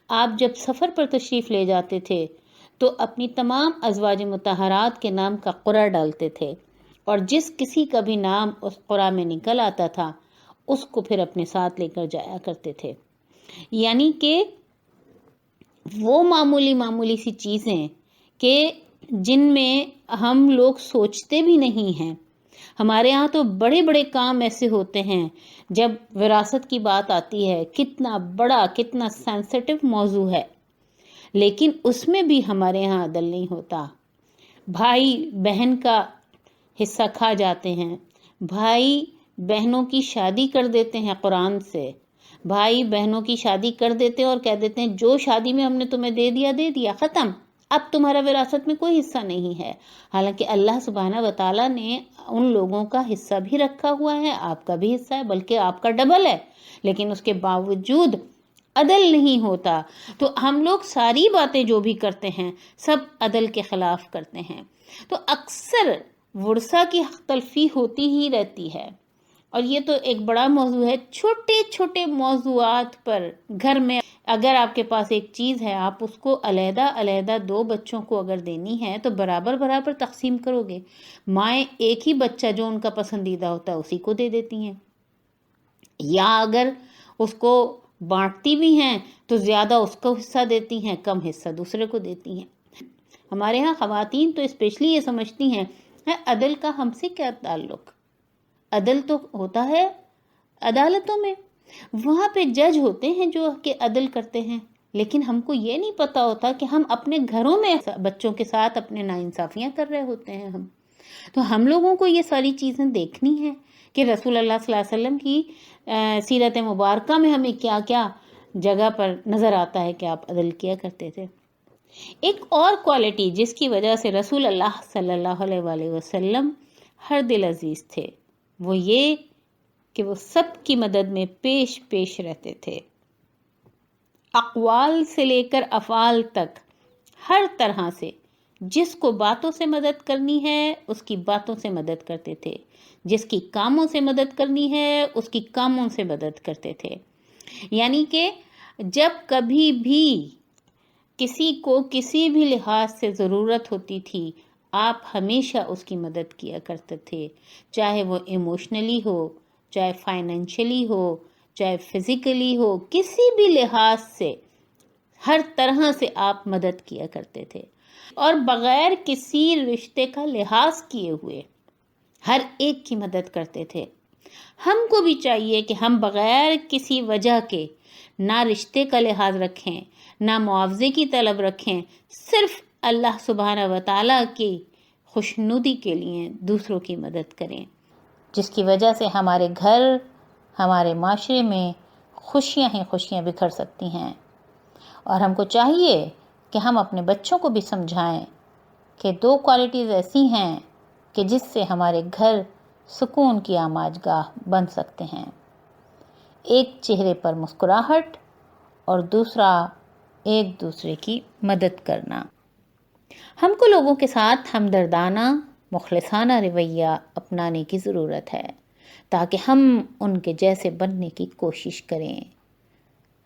آپ جب سفر پر تشریف لے جاتے تھے تو اپنی تمام ازواج مطہرات کے نام کا قرعہ ڈالتے تھے، اور جس کسی کا بھی نام اس قرعہ میں نکل آتا تھا اس کو پھر اپنے ساتھ لے کر جایا کرتے تھے۔ یعنی کہ وہ معمولی سی چیزیں کہ جن میں ہم لوگ سوچتے بھی نہیں ہیں۔ ہمارے ہاں تو بڑے بڑے کام ایسے ہوتے ہیں، جب وراثت کی بات آتی ہے کتنا بڑا کتنا سینسٹیو موضوع ہے، لیکن اس میں بھی ہمارے ہاں عدل نہیں ہوتا۔ بھائی بہن کا حصہ کھا جاتے ہیں، بھائی بہنوں کی شادی کر دیتے ہیں قرآن سے، بھائی بہنوں کی شادی کر دیتے اور کہہ دیتے ہیں جو شادی میں ہم نے تمہیں دے دیا ختم، اب تمہارا وراثت میں کوئی حصہ نہیں ہے۔ حالانکہ اللہ سبحانہ وتعالیٰ نے ان لوگوں کا حصہ بھی رکھا ہوا ہے، آپ کا بھی حصہ ہے، بلکہ آپ کا ڈبل ہے، لیکن اس کے باوجود عدل نہیں ہوتا۔ تو ہم لوگ ساری باتیں جو بھی کرتے ہیں سب عدل کے خلاف کرتے ہیں۔ تو اکثر ورثہ کی حق تلفی ہوتی ہی رہتی ہے، اور یہ تو ایک بڑا موضوع ہے۔ چھوٹے چھوٹے موضوعات پر گھر میں اگر آپ کے پاس ایک چیز ہے، آپ اس کو علیحدہ علیحدہ دو بچوں کو اگر دینی ہے تو برابر برابر تقسیم کرو گے۔ مائیں ایک ہی بچہ جو ان کا پسندیدہ ہوتا ہے اسی کو دے دیتی ہیں، یا اگر اس کو بانٹتی بھی ہیں تو زیادہ اس کو حصہ دیتی ہیں، کم حصہ دوسرے کو دیتی ہیں۔ ہمارے ہاں خواتین تو اسپیشلی یہ سمجھتی ہیں عدل کا ہم سے کیا تعلق، عدل تو ہوتا ہے عدالتوں میں، وہاں پہ جج ہوتے ہیں جو کہ عدل کرتے ہیں، لیکن ہم کو یہ نہیں پتا ہوتا کہ ہم اپنے گھروں میں بچوں کے ساتھ اپنے ناانصافیاں کر رہے ہوتے ہیں۔ تو ہم لوگوں کو یہ ساری چیزیں دیکھنی ہیں کہ رسول اللہ صلی اللہ علیہ وسلم کی سیرت مبارکہ میں ہمیں کیا کیا جگہ پر نظر آتا ہے کہ آپ عدل کیا کرتے تھے۔ ایک اور کوالٹی جس کی وجہ سے رسول اللہ صلی اللہ علیہ وسلم ہر دل عزیز تھے، وہ یہ کہ وہ سب کی مدد میں پیش رہتے تھے، اقوال سے لے کر افعال تک، ہر طرح سے۔ جس کو باتوں سے مدد کرنی ہے اس کی باتوں سے مدد کرتے تھے، جس کی کاموں سے مدد کرنی ہے اس کی کاموں سے مدد کرتے تھے۔ یعنی کہ جب کبھی بھی کسی کو کسی بھی لحاظ سے ضرورت ہوتی تھی آپ ہمیشہ اس کی مدد کیا کرتے تھے، چاہے وہ ایموشنلی ہو، چاہے فائنینشلی ہو، چاہے فزیکلی ہو، کسی بھی لحاظ سے ہر طرح سے آپ مدد کیا کرتے تھے، اور بغیر کسی رشتے کا لحاظ کیے ہوئے ہر ایک کی مدد کرتے تھے۔ ہم کو بھی چاہیے کہ ہم بغیر کسی وجہ کے نہ رشتے کا لحاظ رکھیں، نہ معاوضے کی طلب رکھیں، صرف اللہ سبحانہ وتعالیٰ کی خوشنودی کے لیے دوسروں کی مدد کریں، جس کی وجہ سے ہمارے گھر، ہمارے معاشرے میں خوشیاں ہی خوشیاں بکھر سکتی ہیں۔ اور ہم کو چاہیے کہ ہم اپنے بچوں کو بھی سمجھائیں کہ دو کوالٹیز ایسی ہیں کہ جس سے ہمارے گھر سکون کی آماج گاہ بن سکتے ہیں، ایک چہرے پر مسکراہٹ اور دوسرا ایک دوسرے کی مدد کرنا۔ ہم کو لوگوں کے ساتھ ہمدردانہ مخلصانہ رویہ اپنانے کی ضرورت ہے تاکہ ہم ان کے جیسے بننے کی کوشش کریں۔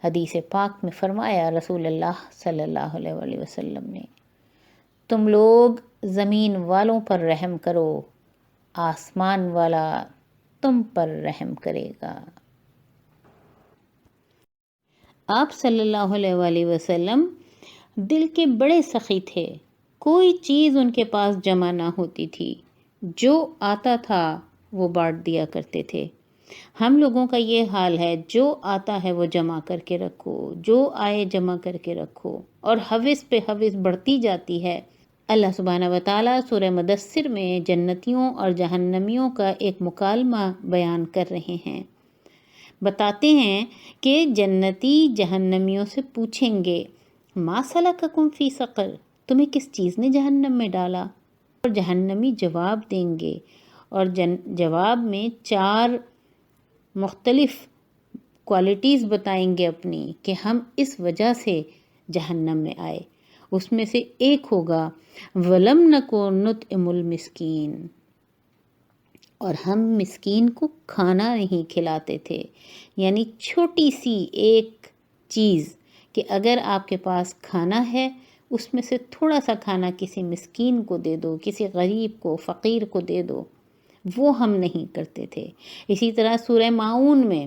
حدیث پاک میں فرمایا رسول اللہ صلی اللہ علیہ وسلم نے، تم لوگ زمین والوں پر رحم کرو، آسمان والا تم پر رحم کرے گا۔ آپ صلی اللہ علیہ وسلم دل کے بڑے سخی تھے، کوئی چیز ان کے پاس جمع نہ ہوتی تھی، جو آتا تھا وہ بانٹ دیا کرتے تھے۔ ہم لوگوں کا یہ حال ہے، جو آتا ہے وہ جمع کر کے رکھو، جو آئے جمع کر کے رکھو، اور حوث پہ حوث بڑھتی جاتی ہے۔ اللہ سبحانہ وتعالیٰ سورہ مدثر میں جنتیوں اور جہنمیوں کا ایک مکالمہ بیان کر رہے ہیں۔ بتاتے ہیں کہ جنتی جہنمیوں سے پوچھیں گے ما سلککم فی سقر، تمہیں کس چیز نے جہنم میں ڈالا؟ اور جہنمی جواب دیں گے، اور جواب میں 4 مختلف کوالٹیز بتائیں گے اپنی کہ ہم اس وجہ سے جہنم میں آئے. اس میں سے ایک ہوگا وَلَمْ نَكُ نُطْعِمُ الْمِسْكِينَ، اور ہم مسکین کو کھانا نہیں کھلاتے تھے. یعنی چھوٹی سی ایک چیز کہ اگر آپ کے پاس کھانا ہے اس میں سے تھوڑا سا کھانا کسی مسکین کو دے دو، کسی غریب کو، فقیر کو دے دو، وہ ہم نہیں کرتے تھے. اسی طرح سورہ ماعون میں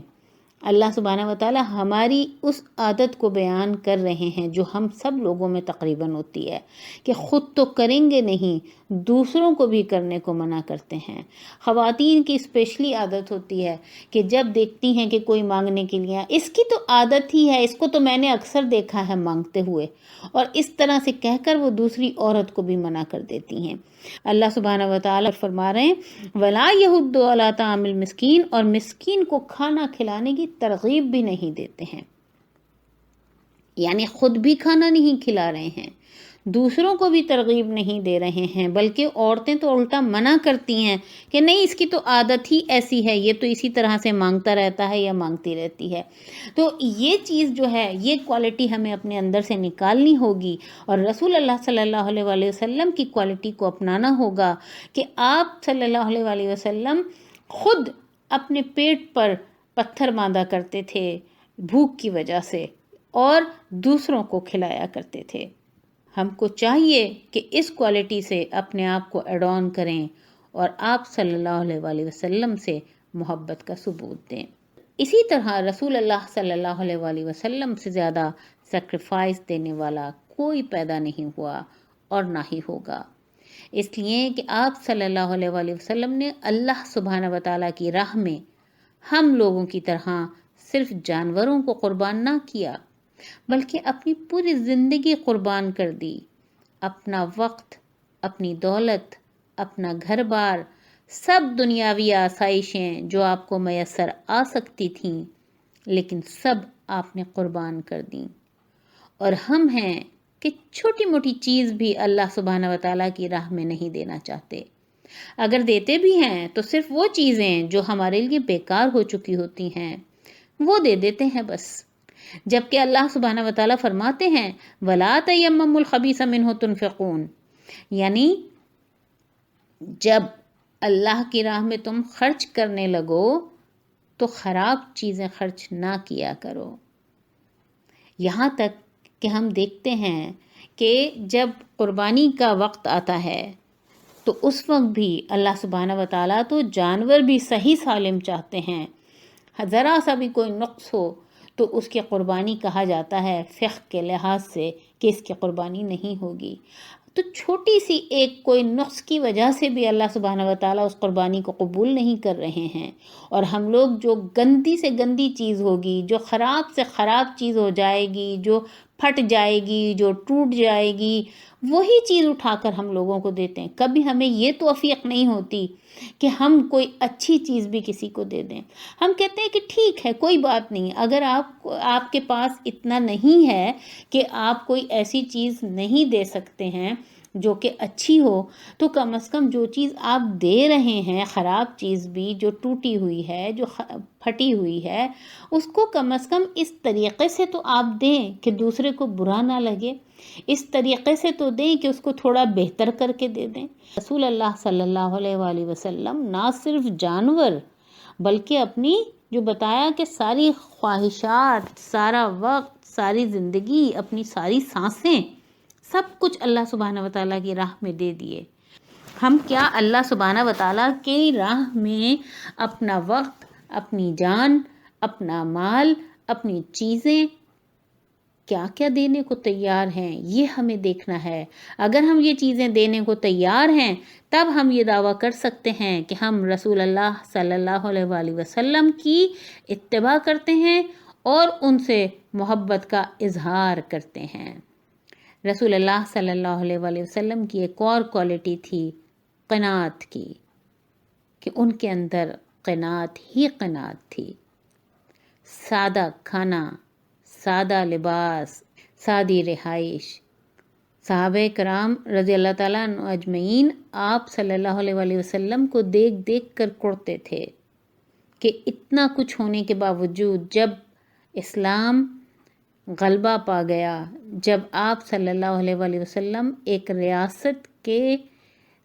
اللہ سبحانہ وتعالی ہماری اس عادت کو بیان کر رہے ہیں جو ہم سب لوگوں میں تقریباً ہوتی ہے کہ خود تو کریں گے نہیں، دوسروں کو بھی کرنے کو منع کرتے ہیں. خواتین کی اسپیشلی عادت ہوتی ہے کہ جب دیکھتی ہیں کہ کوئی مانگنے کے لیے، اس کی تو عادت ہی ہے، اس کو تو میں نے اکثر دیکھا ہے مانگتے ہوئے، اور اس طرح سے کہہ کر وہ دوسری عورت کو بھی منع کر دیتی ہیں. اللہ سبحانہ وتعالی فرما رہے ہیں وَلَا يَحُضُّ عَلَىٰ طَعَامِ الْمِسْكِينِ، اور مسکین کو کھانا کھلانے کی ترغیب بھی نہیں دیتے ہیں. یعنی خود بھی کھانا نہیں کھلا رہے ہیں، دوسروں کو بھی ترغیب نہیں دے رہے ہیں، بلکہ عورتیں تو الٹا منع کرتی ہیں کہ نہیں اس کی تو عادت ہی ایسی ہے، یہ تو اسی طرح سے مانگتا رہتا ہے یا مانگتی رہتی ہے. تو یہ چیز جو ہے، یہ کوالٹی ہمیں اپنے اندر سے نکالنی ہوگی، اور رسول اللہ صلی اللہ علیہ وآلہ وسلم کی کوالٹی کو اپنانا ہوگا کہ آپ صلی اللہ علیہ وآلہ وسلم خود اپنے پیٹ پر پتھر باندھا کرتے تھے بھوک کی وجہ سے، اور دوسروں کو کھلایا کرتے تھے. ہم کو چاہیے کہ اس کوالٹی سے اپنے آپ کو ایڈ آن کریں اور آپ صلی اللہ علیہ وآلہ وسلم سے محبت کا ثبوت دیں. اسی طرح رسول اللہ صلی اللہ علیہ وآلہ وسلم سے زیادہ سیکریفائس دینے والا کوئی پیدا نہیں ہوا اور نہ ہی ہوگا، اس لیے کہ آپ صلی اللہ علیہ وآلہ وسلم نے اللہ سبحانہ وتعالیٰ کی راہ میں ہم لوگوں کی طرح صرف جانوروں کو قربان نہ کیا، بلکہ اپنی پوری زندگی قربان کر دی. اپنا وقت، اپنی دولت، اپنا گھر بار، سب دنیاوی آسائشیں جو آپ کو میسر آ سکتی تھیں، لیکن سب آپ نے قربان کر دیں. اور ہم ہیں کہ چھوٹی موٹی چیز بھی اللہ سبحانہ وتعالیٰ کی راہ میں نہیں دینا چاہتے. اگر دیتے بھی ہیں تو صرف وہ چیزیں جو ہمارے لیے بیکار ہو چکی ہوتی ہیں وہ دے دیتے ہیں بس. جبکہ اللہ سبحانہ وتعالیٰ فرماتے ہیں وَلَا تَيَمَّمُوا الْخَبِيثَ مِنْهُ تُنْفِقُونَ، یعنی جب اللہ کی راہ میں تم خرچ کرنے لگو تو خراب چیزیں خرچ نہ کیا کرو. یہاں تک کہ ہم دیکھتے ہیں کہ جب قربانی کا وقت آتا ہے تو اس وقت بھی اللہ سبحانہ وتعالیٰ تو جانور بھی صحیح سالم چاہتے ہیں. ذرا سا بھی کوئی نقص ہو تو اس کی قربانی کہا جاتا ہے فقہ کے لحاظ سے کہ اس کی قربانی نہیں ہوگی. تو چھوٹی سی ایک کوئی نقص کی وجہ سے بھی اللہ سبحانہ وتعالیٰ اس قربانی کو قبول نہیں کر رہے ہیں. اور ہم لوگ جو گندی سے گندی چیز ہوگی، جو خراب سے خراب چیز ہو جائے گی، جو پھٹ جائے گی، جو ٹوٹ جائے گی، وہی چیز اٹھا کر ہم لوگوں کو دیتے ہیں. کبھی ہمیں یہ توفیق نہیں ہوتی کہ ہم کوئی اچھی چیز بھی کسی کو دے دیں. ہم کہتے ہیں کہ ٹھیک ہے کوئی بات نہیں، اگر آپ کے پاس اتنا نہیں ہے کہ آپ کوئی ایسی چیز نہیں دے سکتے ہیں جو کہ اچھی ہو، تو کم از کم جو چیز آپ دے رہے ہیں، خراب چیز بھی جو ٹوٹی ہوئی ہے، جو پھٹی ہوئی ہے، اس کو کم از کم اس طریقے سے تو آپ دیں کہ دوسرے کو برا نہ لگے. اس طریقے سے تو دیں کہ اس کو تھوڑا بہتر کر کے دے دیں. رسول اللہ صلی اللہ علیہ وآلہ وسلم نہ صرف جانور بلکہ اپنی جو بتایا کہ ساری خواہشات، سارا وقت، ساری زندگی، اپنی ساری سانسیں، سب کچھ اللہ سبحانہ وتعالیٰ کی راہ میں دے دیے. ہم کیا اللہ سبحانہ وتعالیٰ کی راہ میں اپنا وقت، اپنی جان، اپنا مال، اپنی چیزیں کیا کیا دینے کو تیار ہیں، یہ ہمیں دیکھنا ہے. اگر ہم یہ چیزیں دینے کو تیار ہیں تب ہم یہ دعویٰ کر سکتے ہیں کہ ہم رسول اللہ صلی اللہ علیہ وآلہ وسلم کی اتباع کرتے ہیں اور ان سے محبت کا اظہار کرتے ہیں. رسول اللہ صلی اللہ علیہ وآلہ وسلم کی ایک اور کوالٹی تھی قناعت کی، کہ ان کے اندر قناعت ہی قناعت تھی. سادہ کھانا، سادہ لباس، سادی رہائش. صحابہ کرام رضی اللہ تعالیٰ عنہ اجمعین آپ صلی اللہ علیہ وآلہ وسلم کو دیکھ دیکھ کر کڑتے تھے کہ اتنا کچھ ہونے کے باوجود جب اسلام غلبہ پا گیا، جب آپ صلی اللہ علیہ وآلہ وسلم ایک ریاست کے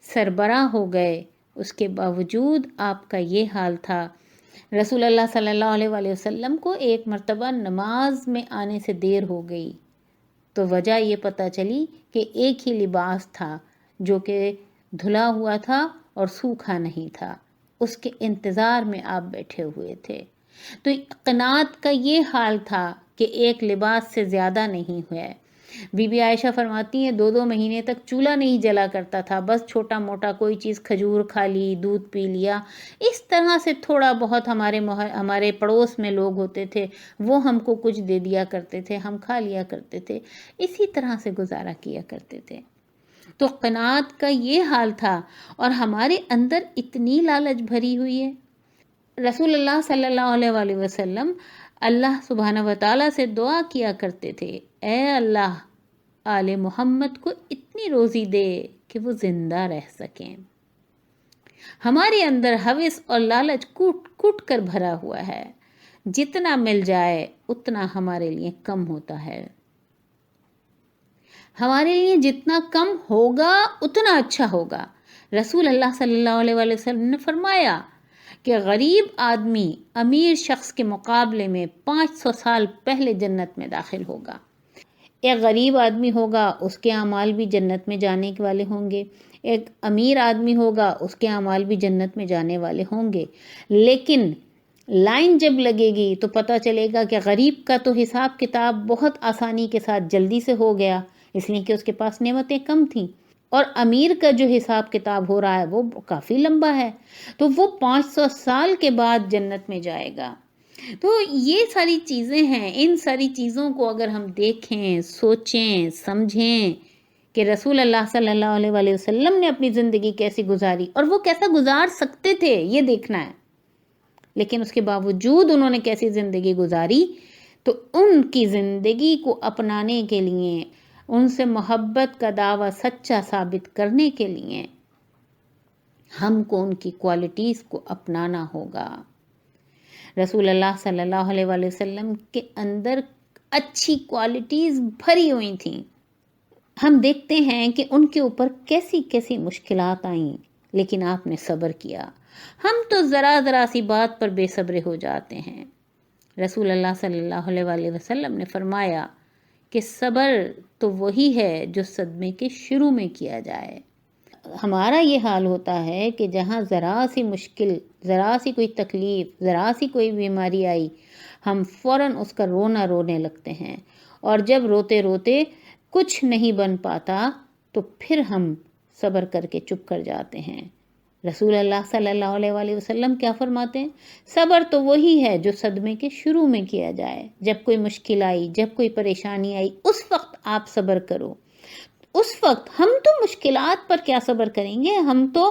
سربراہ ہو گئے، اس کے باوجود آپ کا یہ حال تھا۔ رسول اللہ صلی اللہ علیہ وآلہ وسلم کو ایک مرتبہ نماز میں آنے سے دیر ہو گئی تو وجہ یہ پتہ چلی کہ ایک ہی لباس تھا جو کہ دھلا ہوا تھا اور سوکھا نہیں تھا، اس کے انتظار میں آپ بیٹھے ہوئے تھے۔ تو قناعت کا یہ حال تھا کہ ایک لباس سے زیادہ نہیں ہوئے۔ بی بی عائشہ فرماتی ہیں 2 مہینے تک چولہا نہیں جلا کرتا تھا، بس چھوٹا موٹا کوئی چیز کھجور کھا لی، دودھ پی لیا، اس طرح سے تھوڑا بہت ہمارے پڑوس میں لوگ ہوتے تھے، وہ ہم کو کچھ دے دیا کرتے تھے، ہم کھا لیا کرتے تھے، اسی طرح سے گزارا کیا کرتے تھے۔ تو قناعت کا یہ حال تھا، اور ہمارے اندر اتنی لالچ بھری ہوئی ہے۔ رسول اللہ صلی اللہ علیہ وآلہ وسلم اللہ سبحانہ وتعالیٰ سے دعا کیا کرتے تھے، اے اللہ آل محمد کو اتنی روزی دے کہ وہ زندہ رہ سکیں۔ ہمارے اندر ہوس اور لالچ کوٹ کوٹ کر بھرا ہوا ہے، جتنا مل جائے اتنا ہمارے لیے کم ہوتا ہے، ہمارے لیے جتنا کم ہوگا اتنا اچھا ہوگا۔ رسول اللہ صلی اللہ علیہ وآلہ وسلم نے فرمایا کہ غریب آدمی امیر شخص کے مقابلے میں 500 سال پہلے جنت میں داخل ہوگا۔ ایک غریب آدمی ہوگا، اس کے اعمال بھی جنت میں جانے والے ہوں گے، ایک امیر آدمی ہوگا، اس کے اعمال بھی جنت میں جانے والے ہوں گے، لیکن لائن جب لگے گی تو پتہ چلے گا کہ غریب کا تو حساب کتاب بہت آسانی کے ساتھ جلدی سے ہو گیا، اس لیے کہ اس کے پاس نعمتیں کم تھیں، اور امیر کا جو حساب کتاب ہو رہا ہے وہ کافی لمبا ہے، تو وہ 500 سال کے بعد جنت میں جائے گا۔ تو یہ ساری چیزیں ہیں، ان ساری چیزوں کو اگر ہم دیکھیں، سوچیں، سمجھیں کہ رسول اللہ صلی اللہ علیہ وآلہ وسلم نے اپنی زندگی کیسی گزاری اور وہ کیسا گزار سکتے تھے، یہ دیکھنا ہے، لیکن اس کے باوجود انہوں نے کیسی زندگی گزاری، تو ان کی زندگی کو اپنانے کے لیے، ان سے محبت کا دعویٰ سچا ثابت کرنے کے لیے ہم کو ان کی کوالٹیز کو اپنانا ہوگا۔ رسول اللہ صلی اللہ علیہ وآلہ وسلم کے اندر اچھی کوالٹیز بھری ہوئی تھیں۔ ہم دیکھتے ہیں کہ ان کے اوپر کیسی کیسی مشکلات آئیں، لیکن آپ نے صبر کیا۔ ہم تو ذرا سی بات پر بے صبر ہو جاتے ہیں۔ رسول اللہ صلی اللہ علیہ وآلہ وسلم نے فرمایا کہ صبر تو وہی ہے جو صدمے کے شروع میں کیا جائے۔ ہمارا یہ حال ہوتا ہے کہ جہاں ذرا سی مشکل، ذرا سی کوئی تکلیف، ذرا سی کوئی بیماری آئی، ہم فوراً اس کا رونے لگتے ہیں، اور جب روتے روتے کچھ نہیں بن پاتا تو پھر ہم صبر کر کے چپ کر جاتے ہیں۔ رسول اللہ صلی اللہ علیہ وآلہ وسلم کیا فرماتے ہیں؟ صبر تو وہی ہے جو صدمے کے شروع میں کیا جائے۔ جب کوئی مشکل آئی، جب کوئی پریشانی آئی، اس وقت آپ صبر کرو۔ اس وقت ہم تو مشکلات پر کیا صبر کریں گے، ہم تو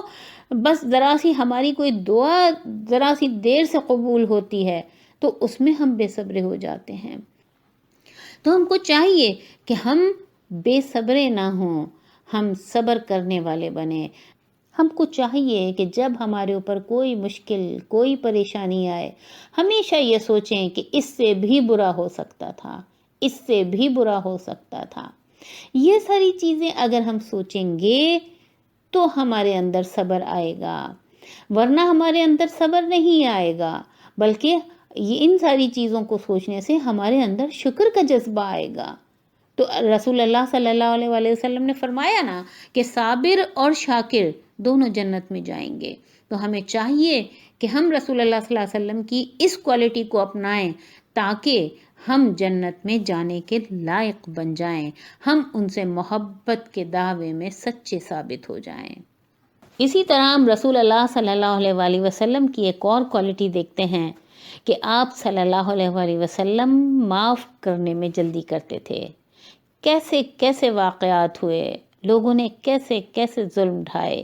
بس ذرا سی ہماری کوئی دعا ذرا سی دیر سے قبول ہوتی ہے تو اس میں ہم بے صبر ہو جاتے ہیں۔ تو ہم کو چاہیے کہ ہم بے صبرے نہ ہوں، ہم صبر کرنے والے بنیں۔ ہم کو چاہیے کہ جب ہمارے اوپر کوئی مشکل، کوئی پریشانی آئے، ہمیشہ یہ سوچیں کہ اس سے بھی برا ہو سکتا تھا، اس سے بھی برا ہو سکتا تھا۔ یہ ساری چیزیں اگر ہم سوچیں گے تو ہمارے اندر صبر آئے گا، ورنہ ہمارے اندر صبر نہیں آئے گا، بلکہ ان ساری چیزوں کو سوچنے سے ہمارے اندر شکر کا جذبہ آئے گا۔ تو رسول اللہ صلی اللہ علیہ وآلہ وسلم نے فرمایا نا کہ صابر اور شاکر دونوں جنت میں جائیں گے۔ تو ہمیں چاہیے کہ ہم رسول اللہ صلی اللہ علیہ وسلم کی اس کوالٹی کو اپنائیں تاکہ ہم جنت میں جانے کے لائق بن جائیں، ہم ان سے محبت کے دعوے میں سچے ثابت ہو جائیں۔ اسی طرح ہم رسول اللہ صلی اللہ علیہ وآلہ وسلم کی ایک اور کوالٹی دیکھتے ہیں کہ آپ صلی اللہ علیہ وآلہ وسلم معاف کرنے میں جلدی کرتے تھے۔ کیسے کیسے واقعات ہوئے، لوگوں نے کیسے کیسے ظلم ڈھائے،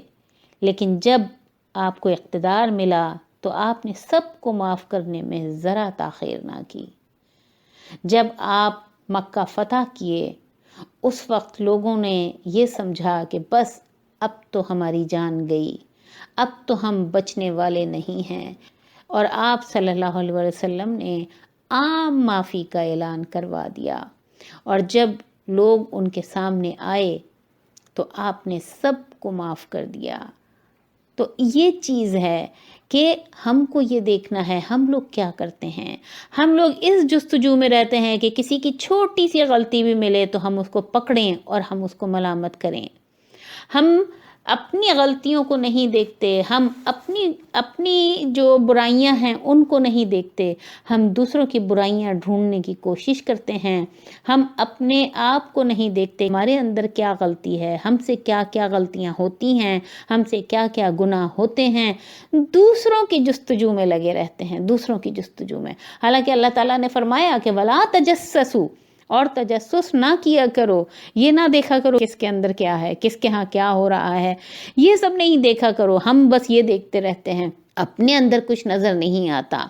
لیکن جب آپ کو اقتدار ملا تو آپ نے سب کو معاف کرنے میں ذرا تاخیر نہ کی۔ جب آپ مکہ فتح کیے، اس وقت لوگوں نے یہ سمجھا کہ بس اب تو ہماری جان گئی، اب تو ہم بچنے والے نہیں ہیں، اور آپ صلی اللہ علیہ وسلم نے عام معافی کا اعلان کروا دیا، اور جب لوگ ان کے سامنے آئے تو آپ نے سب کو معاف کر دیا۔ تو یہ چیز ہے کہ ہم کو یہ دیکھنا ہے ہم لوگ کیا کرتے ہیں۔ ہم لوگ اس جستجو میں رہتے ہیں کہ کسی کی چھوٹی سی غلطی بھی ملے تو ہم اس کو پکڑیں اور ہم اس کو ملامت کریں۔ ہم اپنی غلطیوں کو نہیں دیکھتے، ہم اپنی جو برائیاں ہیں ان کو نہیں دیکھتے، ہم دوسروں کی برائیاں ڈھونڈنے کی کوشش کرتے ہیں۔ ہم اپنے آپ کو نہیں دیکھتے، ہمارے اندر کیا غلطی ہے، ہم سے کیا کیا غلطیاں ہوتی ہیں، ہم سے کیا کیا گناہ ہوتے ہیں۔ دوسروں کی جستجو میں لگے رہتے ہیں، دوسروں کی جستجو میں۔ حالانکہ اللہ تعالیٰ نے فرمایا کہ وَلَا تَجَسَّسُوا، اور تجسس نہ کیا کرو، یہ نہ دیکھا کرو کس کے اندر کیا ہے، کس کے ہاں کیا ہو رہا ہے، یہ سب نہیں دیکھا کرو۔ ہم بس یہ دیکھتے رہتے ہیں، اپنے اندر کچھ نظر نہیں آتا۔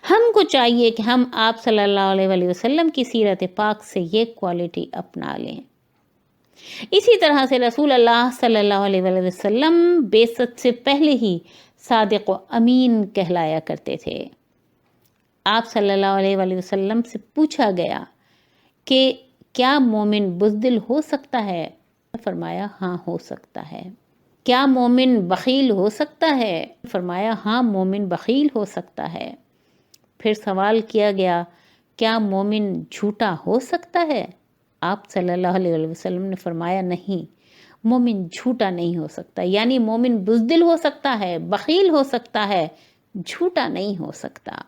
ہم کو چاہیے کہ ہم آپ صلی اللہ علیہ وآلہ وسلم کی سیرت پاک سے یہ کوالٹی اپنا لیں۔ اسی طرح سے رسول اللہ صلی اللہ علیہ وآلہ وسلم بعثت سے پہلے ہی صادق و امین کہلایا کرتے تھے۔ آپ صلی اللہ علیہ وآلہ وسلم سے پوچھا گیا کہ کیا مومن بزدل ہو سکتا ہے؟ فرمایا ہاں ہو سکتا ہے۔ کیا مومن بخیل ہو سکتا ہے؟ فرمایا ہاں مومن بخیل ہو سکتا ہے۔ پھر سوال کیا گیا کیا مومن جھوٹا ہو سکتا ہے؟ آپ صلی اللہ علیہ وسلم نے فرمایا نہیں، مومن جھوٹا نہیں ہو سکتا، یعنی مومن بزدل ہو سکتا ہے، بخیل ہو سکتا ہے، جھوٹا نہیں ہو سکتا۔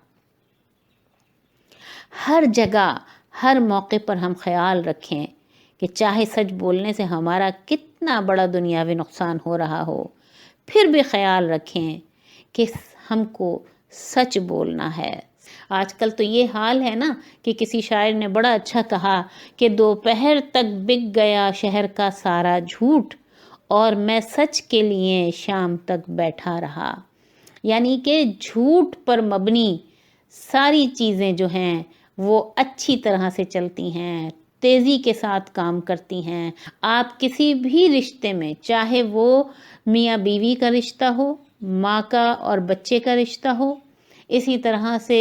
ہر جگہ ہر موقع پر ہم خیال رکھیں کہ چاہے سچ بولنے سے ہمارا کتنا بڑا دنیاوی نقصان ہو رہا ہو، پھر بھی خیال رکھیں کہ ہم کو سچ بولنا ہے۔ آج کل تو یہ حال ہے نا کہ کسی شاعر نے بڑا اچھا کہا کہ دوپہر تک بک گیا شہر کا سارا جھوٹ، اور میں سچ کے لیے شام تک بیٹھا رہا۔ یعنی کہ جھوٹ پر مبنی ساری چیزیں جو ہیں وہ اچھی طرح سے چلتی ہیں، تیزی کے ساتھ کام کرتی ہیں۔ آپ کسی بھی رشتے میں، چاہے وہ میاں بیوی کا رشتہ ہو، ماں کا اور بچے کا رشتہ ہو، اسی طرح سے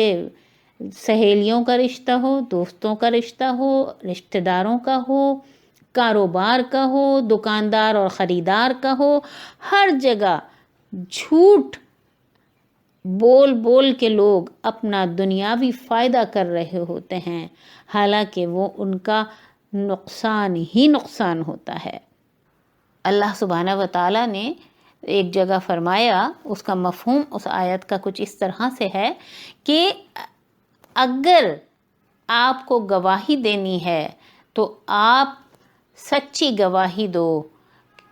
سہیلیوں کا رشتہ ہو، دوستوں کا رشتہ ہو، رشتہ داروں کا ہو، کاروبار کا ہو، دکاندار اور خریدار کا ہو، ہر جگہ جھوٹ بول بول کے لوگ اپنا دنیاوی فائدہ کر رہے ہوتے ہیں، حالانکہ وہ ان کا نقصان ہی نقصان ہوتا ہے۔ اللہ سبحانہ و تعالیٰ نے ایک جگہ فرمایا، اس کا مفہوم اس آیت کا کچھ اس طرح سے ہے کہ اگر آپ کو گواہی دینی ہے تو آپ سچی گواہی دو،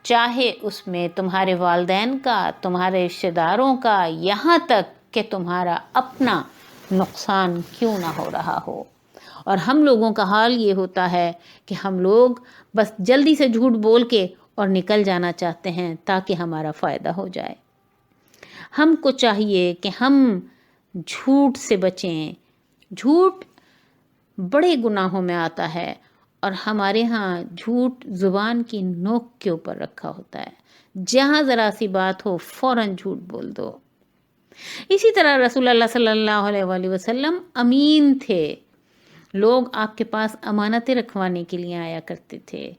چاہے اس میں تمہارے والدین کا، تمہارے رشتہ داروں کا، یہاں تک کہ تمہارا اپنا نقصان کیوں نہ ہو رہا ہو۔ اور ہم لوگوں کا حال یہ ہوتا ہے کہ ہم لوگ بس جلدی سے جھوٹ بول کے اور نکل جانا چاہتے ہیں تاکہ ہمارا فائدہ ہو جائے۔ ہم کو چاہیے کہ ہم جھوٹ سے بچیں۔ جھوٹ بڑے گناہوں میں آتا ہے، اور ہمارے ہاں جھوٹ زبان کی نوک کے اوپر رکھا ہوتا ہے، جہاں ذرا سی بات ہو فوراً جھوٹ بول دو۔ اسی طرح رسول اللہ صلی اللہ علیہ وآلہ وسلم امین تھے۔ لوگ آپ کے پاس امانتیں رکھوانے کے لیے آیا کرتے تھے۔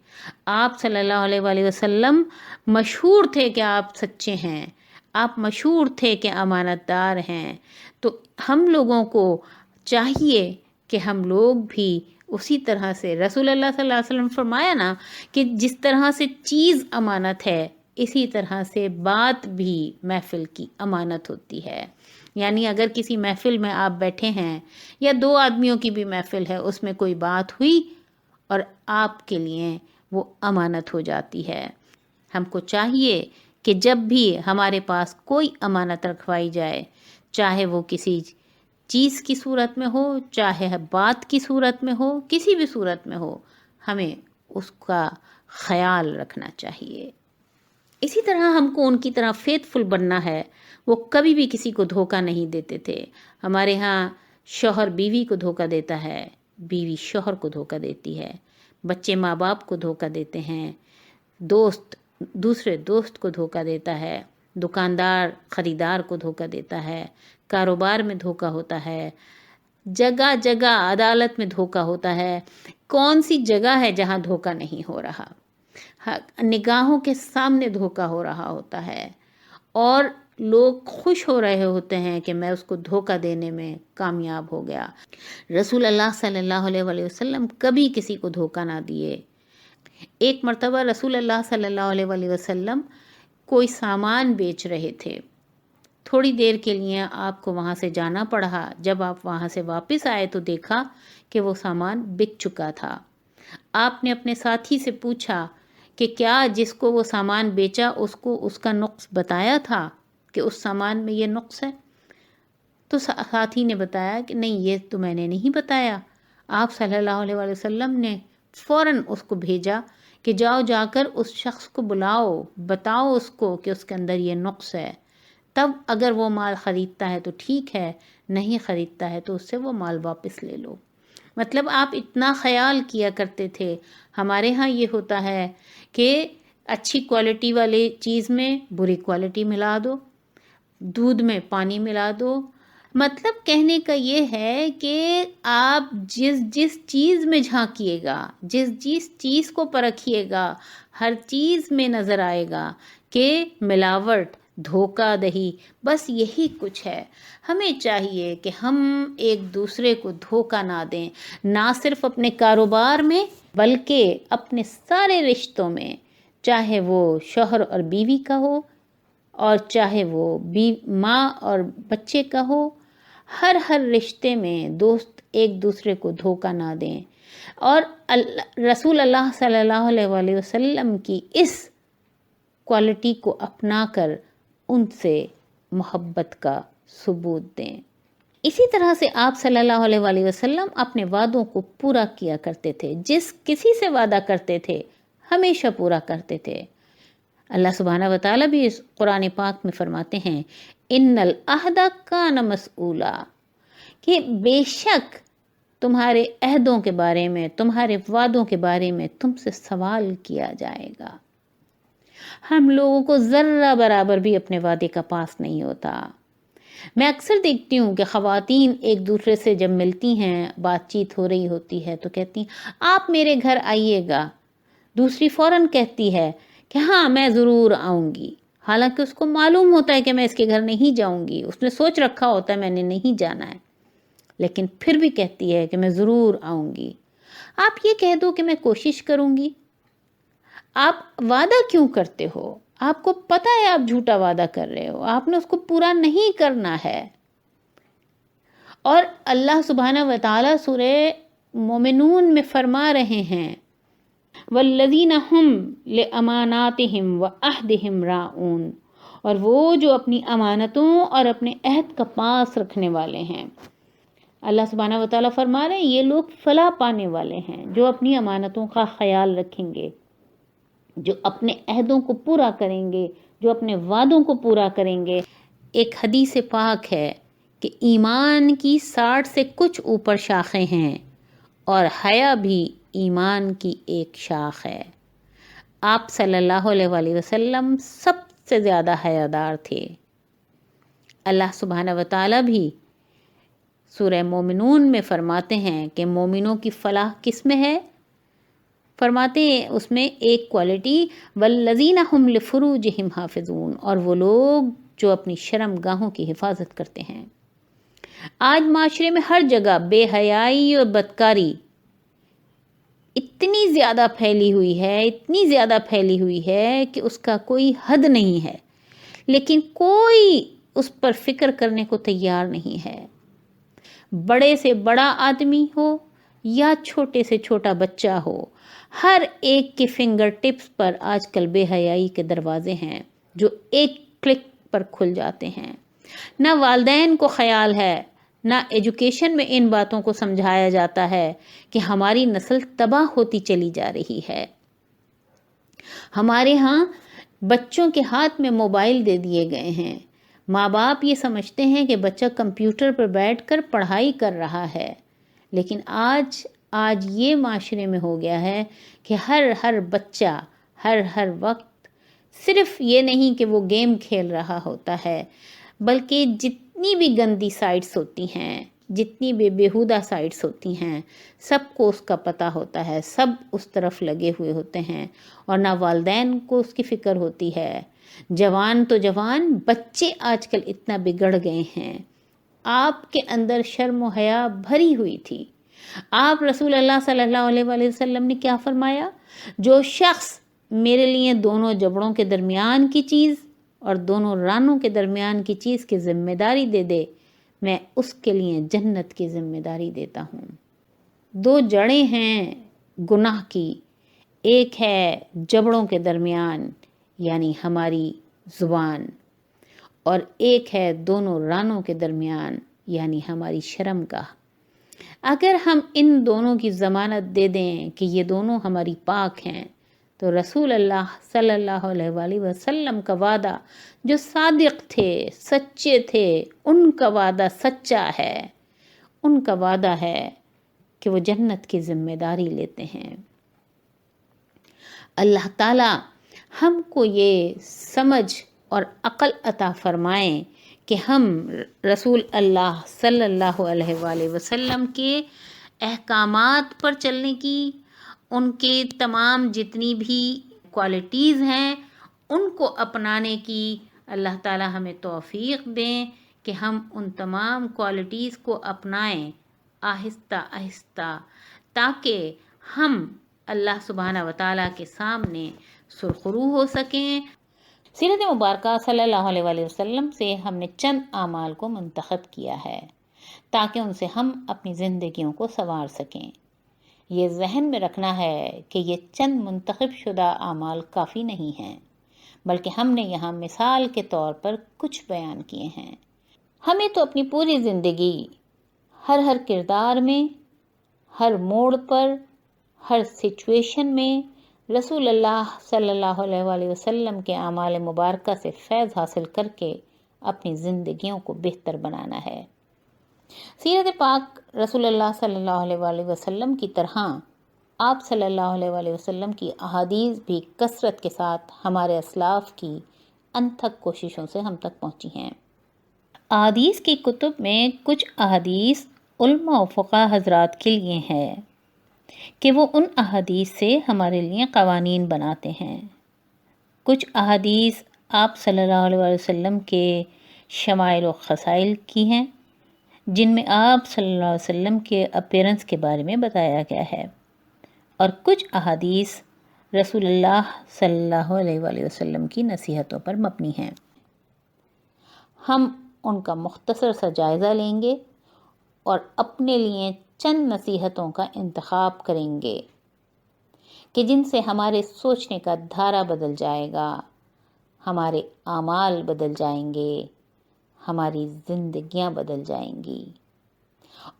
آپ صلی اللہ علیہ وآلہ وسلم مشہور تھے کہ آپ سچے ہیں، آپ مشہور تھے کہ امانت دار ہیں۔ تو ہم لوگوں کو چاہیے کہ ہم لوگ بھی اسی طرح سے، رسول اللہ صلی اللہ علیہ وسلم فرمایا نا کہ جس طرح سے چیز امانت ہے، اسی طرح سے بات بھی محفل کی امانت ہوتی ہے۔ یعنی اگر کسی محفل میں آپ بیٹھے ہیں، یا دو آدمیوں کی بھی محفل ہے، اس میں کوئی بات ہوئی اور آپ کے لیے وہ امانت ہو جاتی ہے۔ ہم کو چاہیے کہ جب بھی ہمارے پاس کوئی امانت رکھوائی جائے، چاہے وہ کسی چیز کی صورت میں ہو، چاہے بات کی صورت میں ہو، کسی بھی صورت میں ہو، ہمیں اس کا خیال رکھنا چاہیے۔ اسی طرح ہم کو ان کی طرح فیتھفل بننا ہے۔ وہ کبھی بھی کسی کو دھوکہ نہیں دیتے تھے۔ ہمارے ہاں شوہر بیوی کو دھوکہ دیتا ہے، بیوی شوہر کو دھوکہ دیتی ہے، بچے ماں باپ کو دھوکہ دیتے ہیں، دوست دوسرے دوست کو دھوکہ دیتا ہے، دکاندار خریدار کو دھوکہ دیتا ہے، کاروبار میں دھوکہ ہوتا ہے، جگہ جگہ عدالت میں دھوکہ ہوتا ہے۔ کون سی جگہ ہے جہاں دھوکہ نہیں ہو رہا؟ نگاہوں کے سامنے دھوکہ ہو رہا ہوتا ہے، اور لوگ خوش ہو رہے ہوتے ہیں کہ میں اس کو دھوکہ دینے میں کامیاب ہو گیا۔ رسول اللہ صلی اللہ علیہ وآلہ وسلم کبھی کسی کو دھوکہ نہ دیے۔ ایک مرتبہ رسول اللہ صلی اللہ علیہ وآلہ وسلم کوئی سامان بیچ رہے تھے، تھوڑی دیر کے لیے آپ کو وہاں سے جانا پڑا۔ جب آپ وہاں سے واپس آئے تو دیکھا کہ وہ سامان بک چکا تھا۔ آپ نے اپنے ساتھی سے پوچھا کہ کیا جس کو وہ سامان بیچا اس کو اس کا نقص بتایا تھا کہ اس سامان میں یہ نقص ہے؟ تو ساتھی نے بتایا کہ نہیں، یہ تو میں نے نہیں بتایا۔ آپ صلی اللہ علیہ وآلہ وسلم نے فوراً اس کو بھیجا کہ جاؤ، جا کر اس شخص کو بلاؤ، بتاؤ اس کو کہ اس کے اندر یہ نقص ہے، تب اگر وہ مال خریدتا ہے تو ٹھیک ہے، نہیں خریدتا ہے تو اس سے وہ مال واپس لے لو۔ مطلب آپ اتنا خیال کیا کرتے تھے۔ ہمارے ہاں یہ ہوتا ہے کہ اچھی کوالٹی والی چیز میں بری کوالٹی ملا دو، دودھ میں پانی ملا دو۔ مطلب کہنے کا یہ ہے کہ آپ جس چیز میں جھانکیے گا، جس چیز کو پرکھیے گا، ہر چیز میں نظر آئے گا کہ ملاوٹ، دھوکہ دہی، بس یہی کچھ ہے۔ ہمیں چاہیے کہ ہم ایک دوسرے کو دھوکہ نہ دیں، نہ صرف اپنے کاروبار میں بلکہ اپنے سارے رشتوں میں، چاہے وہ شوہر اور بیوی کا ہو اور چاہے وہ ماں اور بچے کا ہو، ہر رشتے میں دوست ایک دوسرے کو دھوکہ نہ دیں، اور رسول اللہ صلی اللہ علیہ وآلہ وسلم کی اس کوالٹی کو اپنا کر ان سے محبت کا ثبوت دیں۔ اسی طرح سے آپ صلی اللہ علیہ وآلہ وسلم اپنے وعدوں کو پورا کیا کرتے تھے، جس کسی سے وعدہ کرتے تھے ہمیشہ پورا کرتے تھے۔ اللہ سبحانہ وتعالیٰ بھی اس قرآن پاک میں فرماتے ہیں ان العہد کان مسئولا، کہ بے شک تمہارے عہدوں کے بارے میں، تمہارے وعدوں کے بارے میں تم سے سوال کیا جائے گا۔ ہم لوگوں کو ذرہ برابر بھی اپنے وعدے کا پاس نہیں ہوتا۔ میں اکثر دیکھتی ہوں کہ خواتین ایک دوسرے سے جب ملتی ہیں، بات چیت ہو رہی ہوتی ہے تو کہتی ہیں آپ میرے گھر آئیے گا، دوسری فوراً کہتی ہے کہ ہاں میں ضرور آؤں گی، حالانکہ اس کو معلوم ہوتا ہے کہ میں اس کے گھر نہیں جاؤں گی، اس نے سوچ رکھا ہوتا ہے میں نے نہیں جانا ہے، لیکن پھر بھی کہتی ہے کہ میں ضرور آؤں گی۔ آپ یہ کہہ دو کہ میں کوشش کروں گی۔ آپ وعدہ کیوں کرتے ہو؟ آپ کو پتہ ہے آپ جھوٹا وعدہ کر رہے ہو، آپ نے اس کو پورا نہیں کرنا ہے۔ اور اللہ سبحانہ وتعالیٰ سورہ مومنون میں فرما رہے ہیں والذین ہم لاماناتہم وعہدہم راعون، اور وہ جو اپنی امانتوں اور اپنے عہد کا پاس رکھنے والے ہیں۔ اللہ سبحانہ وتعالیٰ فرما رہے ہیں یہ لوگ فلاح پانے والے ہیں، جو اپنی امانتوں کا خیال رکھیں گے، جو اپنے عہدوں کو پورا کریں گے، جو اپنے وعدوں کو پورا کریں گے۔ ایک حدیث پاک ہے کہ ایمان کی 60 سے کچھ اوپر شاخیں ہیں، اور حیا بھی ایمان کی ایک شاخ ہے۔ آپ صلی اللہ علیہ وآلہ وسلم سب سے زیادہ حیادار تھے۔ اللہ سبحانہ وتعالیٰ بھی سورہ مومنون میں فرماتے ہیں کہ مومنوں کی فلاح کس میں ہے؟ فرماتے ہیں اس میں ایک کوالٹی والذین ہم لفروجہم حافظون، اور وہ لوگ جو اپنی شرم گاہوں کی حفاظت کرتے ہیں۔ آج معاشرے میں ہر جگہ بے حیائی اور بدکاری اتنی زیادہ پھیلی ہوئی ہے، اتنی زیادہ پھیلی ہوئی ہے کہ اس کا کوئی حد نہیں ہے، لیکن کوئی اس پر فکر کرنے کو تیار نہیں ہے۔ بڑے سے بڑا آدمی ہو یا چھوٹے سے چھوٹا بچہ ہو، ہر ایک کے فنگر ٹپس پر آج کل بے حیائی کے دروازے ہیں جو ایک کلک پر کھل جاتے ہیں۔ نہ والدین کو خیال ہے، نہ ایجوکیشن میں ان باتوں کو سمجھایا جاتا ہے کہ ہماری نسل تباہ ہوتی چلی جا رہی ہے۔ ہمارے ہاں بچوں کے ہاتھ میں موبائل دے دیے گئے ہیں، ماں باپ یہ سمجھتے ہیں کہ بچہ کمپیوٹر پر بیٹھ کر پڑھائی کر رہا ہے، لیکن آج یہ معاشرے میں ہو گیا ہے کہ ہر بچہ ہر وقت صرف یہ نہیں کہ وہ گیم کھیل رہا ہوتا ہے، بلکہ جتنی بھی گندی سائٹس ہوتی ہیں، جتنی بھی بیہودہ سائٹس ہوتی ہیں، سب کو اس کا پتہ ہوتا ہے، سب اس طرف لگے ہوئے ہوتے ہیں، اور نہ والدین کو اس کی فکر ہوتی ہے۔ جوان تو جوان، بچے آج کل اتنا بگڑ گئے ہیں۔ آپ کے اندر شرم و حیا بھری ہوئی تھی۔ آپ رسول اللہ صلی اللہ علیہ وآلہ وسلم نے کیا فرمایا؟ جو شخص میرے لیے دونوں جبڑوں کے درمیان کی چیز اور دونوں رانوں کے درمیان کی چیز کی ذمہ داری دے دے، میں اس کے لیے جنت کی ذمہ داری دیتا ہوں۔ دو جڑیں ہیں گناہ کی، ایک ہے جبڑوں کے درمیان یعنی ہماری زبان، اور ایک ہے دونوں رانوں کے درمیان یعنی ہماری شرم گاہ۔ اگر ہم ان دونوں کی ضمانت دے دیں کہ یہ دونوں ہماری پاک ہیں، تو رسول اللہ صلی اللہ علیہ وآلہ وسلم کا وعدہ جو صادق تھے، سچے تھے، ان کا وعدہ سچا ہے۔ ان کا وعدہ ہے کہ وہ جنت کی ذمہ داری لیتے ہیں۔ اللہ تعالی ہم کو یہ سمجھ اور عقل عطا فرمائیں کہ ہم رسول اللہ صلی اللہ علیہ وآلہ وسلم کے احکامات پر چلنے کی، ان کے تمام جتنی بھی کوالٹیز ہیں ان کو اپنانے کی اللہ تعالی ہمیں توفیق دیں کہ ہم ان تمام کوالٹیز کو اپنائیں آہستہ آہستہ، تاکہ ہم اللہ سبحانہ وتعالیٰ کے سامنے سرخرو ہو سکیں۔ سیرت مبارکہ صلی اللہ علیہ وآلہ وسلم سے ہم نے چند اعمال کو منتخب کیا ہے تاکہ ان سے ہم اپنی زندگیوں کو سنوار سکیں۔ یہ ذہن میں رکھنا ہے کہ یہ چند منتخب شدہ اعمال کافی نہیں ہیں، بلکہ ہم نے یہاں مثال کے طور پر کچھ بیان کیے ہیں۔ ہمیں تو اپنی پوری زندگی، ہر کردار میں، ہر موڑ پر، ہر سچویشن میں رسول اللہ صلی اللہ علیہ وآلہ وسلم کے اعمال مبارکہ سے فیض حاصل کر کے اپنی زندگیوں کو بہتر بنانا ہے۔ سیرت پاک رسول اللہ صلی اللہ علیہ وآلہ وسلم کی طرح آپ صلی اللہ علیہ وآلہ وسلم کی احادیث بھی کثرت کے ساتھ ہمارے اسلاف کی انتھک کوششوں سے ہم تک پہنچی ہیں۔ احادیث کی کتب میں کچھ احادیث علماء و فقہا حضرات کے لیے ہے کہ وہ ان احادیث سے ہمارے لیے قوانین بناتے ہیں۔ کچھ احادیث آپ صلی اللہ علیہ وسلم کے شمائل و خصائل کی ہیں، جن میں آپ صلی اللہ علیہ وسلم کے اپیرنس کے بارے میں بتایا گیا ہے، اور کچھ احادیث رسول اللہ صلی اللہ علیہ وآلہ وسلم کی نصیحتوں پر مبنی ہیں۔ ہم ان کا مختصر سا جائزہ لیں گے اور اپنے لیے چند نصیحتوں کا انتخاب کریں گے کہ جن سے ہمارے سوچنے کا دھارا بدل جائے گا، ہمارے اعمال بدل جائیں گے، ہماری زندگیاں بدل جائیں گی،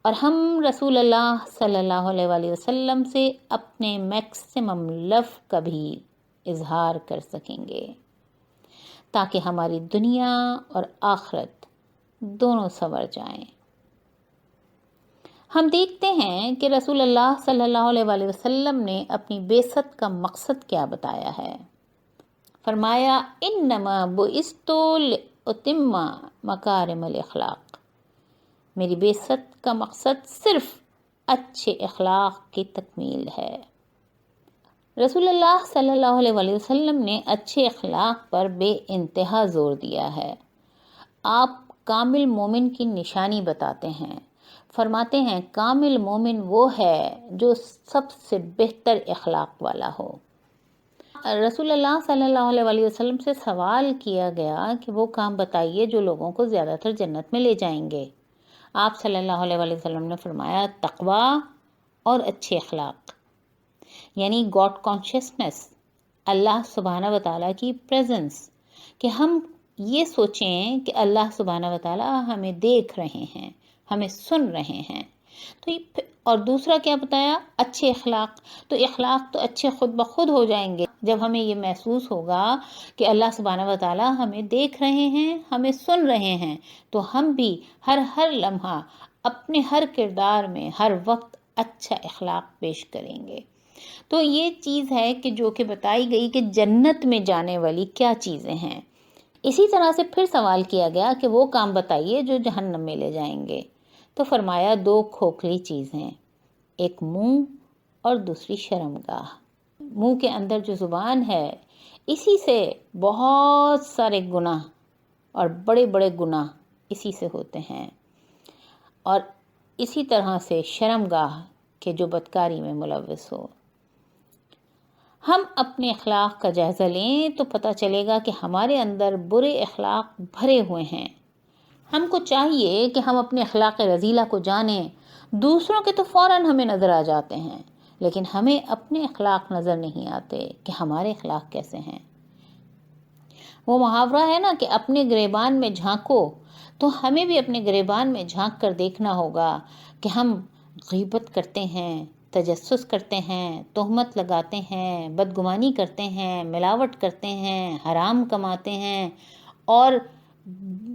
اور ہم رسول اللہ صلی اللہ علیہ وآلہ وسلم سے اپنے میکسیمم لو کا بھی اظہار کر سکیں گے، تاکہ ہماری دنیا اور آخرت دونوں سنور جائیں۔ ہم دیکھتے ہیں کہ رسول اللہ صلی اللہ علیہ وآلہ وسلم نے اپنی بعثت کا مقصد کیا بتایا ہے۔ فرمایا انما بعثت لأتم مکارم الاخلاق، میری بعثت کا مقصد صرف اچھے اخلاق کی تکمیل ہے۔ رسول اللہ صلی اللہ علیہ وآلہ وسلم نے اچھے اخلاق پر بے انتہا زور دیا ہے۔ آپ کامل مومن کی نشانی بتاتے ہیں، فرماتے ہیں کامل مومن وہ ہے جو سب سے بہتر اخلاق والا ہو۔ رسول اللہ صلی اللہ علیہ وآلہ وسلم سے سوال کیا گیا کہ وہ کام بتائیے جو لوگوں کو زیادہ تر جنت میں لے جائیں گے۔ آپ صلی اللہ علیہ وآلہ وسلم نے فرمایا تقوی اور اچھے اخلاق، یعنی گاڈ کانشیسنس، اللہ سبحانہ و تعالیٰ کی پریزنس، کہ ہم یہ سوچیں کہ اللہ سبحانہ و تعالیٰ ہمیں دیکھ رہے ہیں، ہمیں سن رہے ہیں۔ تو اور دوسرا کیا بتایا؟ اچھے اخلاق۔ تو اخلاق تو اچھے خود بخود ہو جائیں گے جب ہمیں یہ محسوس ہوگا کہ اللہ سبحانہ و تعالیٰ ہمیں دیکھ رہے ہیں، ہمیں سن رہے ہیں، تو ہم بھی ہر لمحہ اپنے ہر کردار میں ہر وقت اچھا اخلاق پیش کریں گے۔ تو یہ چیز ہے کہ جو کہ بتائی گئی کہ جنت میں جانے والی کیا چیزیں ہیں۔ اسی طرح سے پھر سوال کیا گیا کہ وہ کام بتائیے جو جہنم میں لے جائیں گے، تو فرمایا 2 کھوکھلی چیزیں، ایک منہ اور دوسری شرمگاہ۔ منہ کے اندر جو زبان ہے، اسی سے بہت سارے گناہ اور بڑے بڑے گناہ اسی سے ہوتے ہیں، اور اسی طرح سے شرمگاہ کہ جو بدکاری میں ملوث ہو۔ ہم اپنے اخلاق کا جائزہ لیں تو پتہ چلے گا کہ ہمارے اندر برے اخلاق بھرے ہوئے ہیں۔ ہم کو چاہیے کہ ہم اپنے اخلاق رذیلہ کو جانیں۔ دوسروں کے تو فوراً ہمیں نظر آ جاتے ہیں، لیکن ہمیں اپنے اخلاق نظر نہیں آتے کہ ہمارے اخلاق کیسے ہیں۔ وہ محاورہ ہے نا کہ اپنے گریبان میں جھانکو، تو ہمیں بھی اپنے گریبان میں جھانک کر دیکھنا ہوگا کہ ہم غیبت کرتے ہیں، تجسس کرتے ہیں، تہمت لگاتے ہیں، بدگمانی کرتے ہیں، ملاوٹ کرتے ہیں، حرام کماتے ہیں اور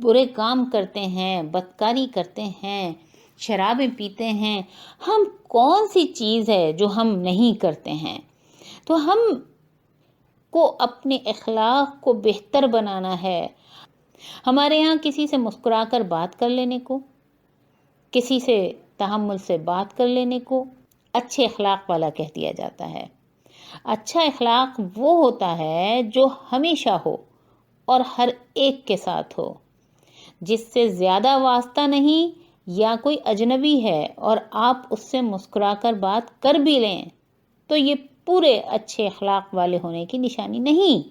برے کام کرتے ہیں، بدکاری کرتے ہیں، شرابیں پیتے ہیں۔ ہم کون سی چیز ہے جو ہم نہیں کرتے ہیں؟ تو ہم کو اپنے اخلاق کو بہتر بنانا ہے۔ ہمارے یہاں کسی سے مسکرا کر بات کر لینے کو، کسی سے تحمل سے بات کر لینے کو اچھے اخلاق والا کہہ دیا جاتا ہے۔ اچھا اخلاق وہ ہوتا ہے جو ہمیشہ ہو اور ہر ایک کے ساتھ ہو، جس سے زیادہ واسطہ نہیں یا کوئی اجنبی ہے اور آپ اس سے مسکرا کر بات کر بھی لیں تو یہ پورے اچھے اخلاق والے ہونے کی نشانی نہیں،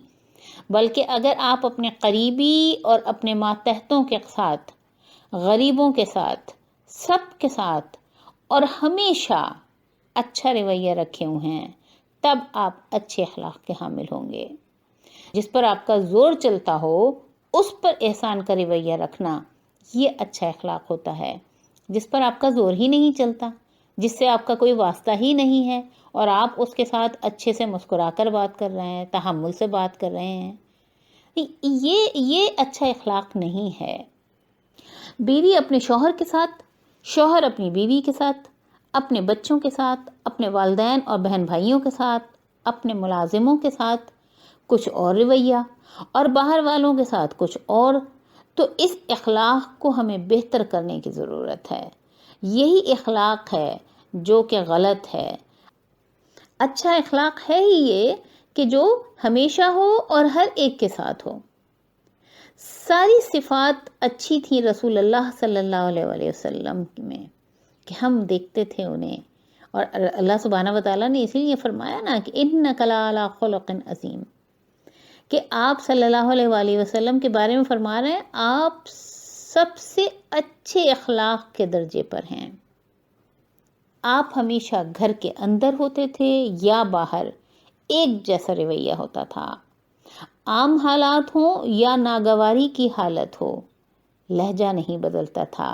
بلکہ اگر آپ اپنے قریبی اور اپنے ماتحتوں کے ساتھ، غریبوں کے ساتھ، سب کے ساتھ اور ہمیشہ اچھا رویہ رکھے ہوئے ہیں، تب آپ اچھے اخلاق کے حامل ہوں گے۔ جس پر آپ کا زور چلتا ہو اس پر احسان کا رویہ رکھنا، یہ اچھا اخلاق ہوتا ہے۔ جس پر آپ کا زور ہی نہیں چلتا، جس سے آپ کا کوئی واسطہ ہی نہیں ہے اور آپ اس کے ساتھ اچھے سے مسکرا کر بات کر رہے ہیں، تحمل سے بات کر رہے ہیں، یہ اچھا اخلاق نہیں ہے۔ بیوی اپنے شوہر کے ساتھ، شوہر اپنی بیوی کے ساتھ، اپنے بچوں کے ساتھ، اپنے والدین اور بہن بھائیوں کے ساتھ، اپنے ملازموں کے ساتھ کچھ اور رویہ اور باہر والوں کے ساتھ کچھ اور، تو اس اخلاق کو ہمیں بہتر کرنے کی ضرورت ہے۔ یہی اخلاق ہے جو کہ غلط ہے۔ اچھا اخلاق ہے ہی یہ کہ جو ہمیشہ ہو اور ہر ایک کے ساتھ ہو۔ ساری صفات اچھی تھی رسول اللہ صلی اللہ علیہ وسلم میں کہ ہم دیکھتے تھے انہیں، اور اللہ سبحانہ وتعالیٰ نے اسی لیے فرمایا نا کہ اِنَّكَ لَعَلَىٰ خُلُقٍ عَظِيمٍ، کہ آپ صلی اللہ علیہ وسلم کے بارے میں فرما رہے ہیں آپ سب سے اچھے اخلاق کے درجے پر ہیں۔ آپ ہمیشہ گھر کے اندر ہوتے تھے یا باہر ایک جیسا رویہ ہوتا تھا، عام حالات ہوں یا ناگواری کی حالت ہو، لہجہ نہیں بدلتا تھا،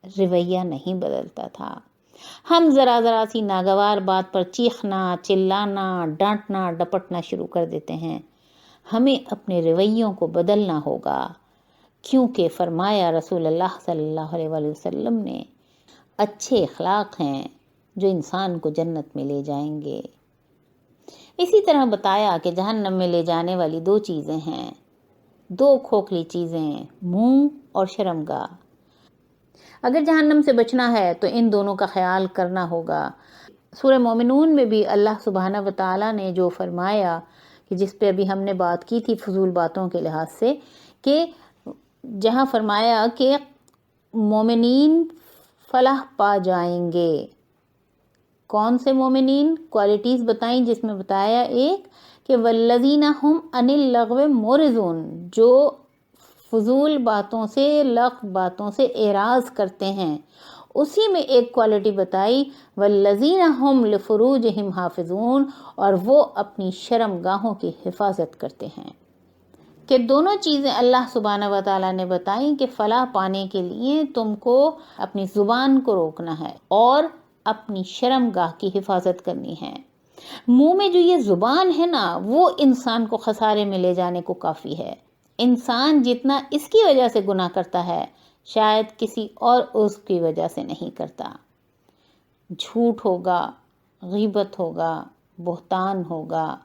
رویہ نہیں بدلتا تھا۔ ہم ذرا سی ناگوار بات پر چیخنا، چلانا، ڈانٹنا، ڈپٹنا شروع کر دیتے ہیں۔ ہمیں اپنے رویوں کو بدلنا ہوگا، کیونکہ فرمایا رسول اللہ صلی اللہ علیہ وسلم نے اچھے اخلاق ہیں جو انسان کو جنت میں لے جائیں گے۔ اسی طرح بتایا کہ جہنم میں لے جانے والی 2 چیزیں ہیں، 2 کھوکھلی چیزیں، منہ اور شرمگاہ۔ اگر جہنم سے بچنا ہے تو ان دونوں کا خیال کرنا ہوگا۔ سورہ مومنون میں بھی اللہ سبحانہ وتعالیٰ نے جو فرمایا کہ جس پہ ابھی ہم نے بات کی تھی فضول باتوں کے لحاظ سے، کہ جہاں فرمایا کہ مومنین فلاح پا جائیں گے۔ کون سے مومنین؟ کوالٹیز بتائیں، جس میں بتایا ایک کہ والذین هم عن اللغو معرضون، جو فضول باتوں سے، لغو باتوں سے اعراض کرتے ہیں۔ اسی میں ایک کوالٹی بتائی والذین هم لفروجہم حافظون، اور وہ اپنی شرمگاہوں کی حفاظت کرتے ہیں۔ کہ دونوں چیزیں اللہ سبحانہ وتعالیٰ نے بتائیں کہ فلاح پانے کے لیے تم کو اپنی زبان کو روکنا ہے اور اپنی شرمگاہ کی حفاظت کرنی ہے۔ منہ میں جو یہ زبان ہے نا، وہ انسان کو خسارے میں لے جانے کو کافی ہے۔ انسان جتنا اس کی وجہ سے گناہ کرتا ہے، شاید کسی اور اس کی وجہ سے نہیں کرتا۔ جھوٹ ہوگا، غیبت ہوگا، بہتان ہوگا،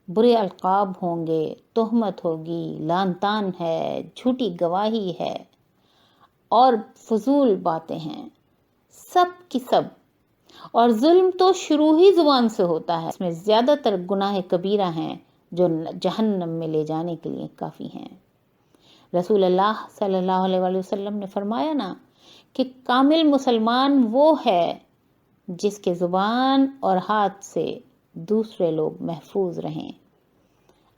برے القاب ہوں گے، تہمت ہوگی، لعن طعن ہے، جھوٹی گواہی ہے اور فضول باتیں ہیں، سب کی سب۔ اور ظلم تو شروع ہی زبان سے ہوتا ہے، اس میں زیادہ تر گناہ کبیرہ ہیں جو جہنم میں لے جانے کے لیے کافی ہیں۔ رسول اللہ صلی اللہ علیہ وآلہ وسلم نے فرمایا نا کہ کامل مسلمان وہ ہے جس کے زبان اور ہاتھ سے دوسرے لوگ محفوظ رہیں۔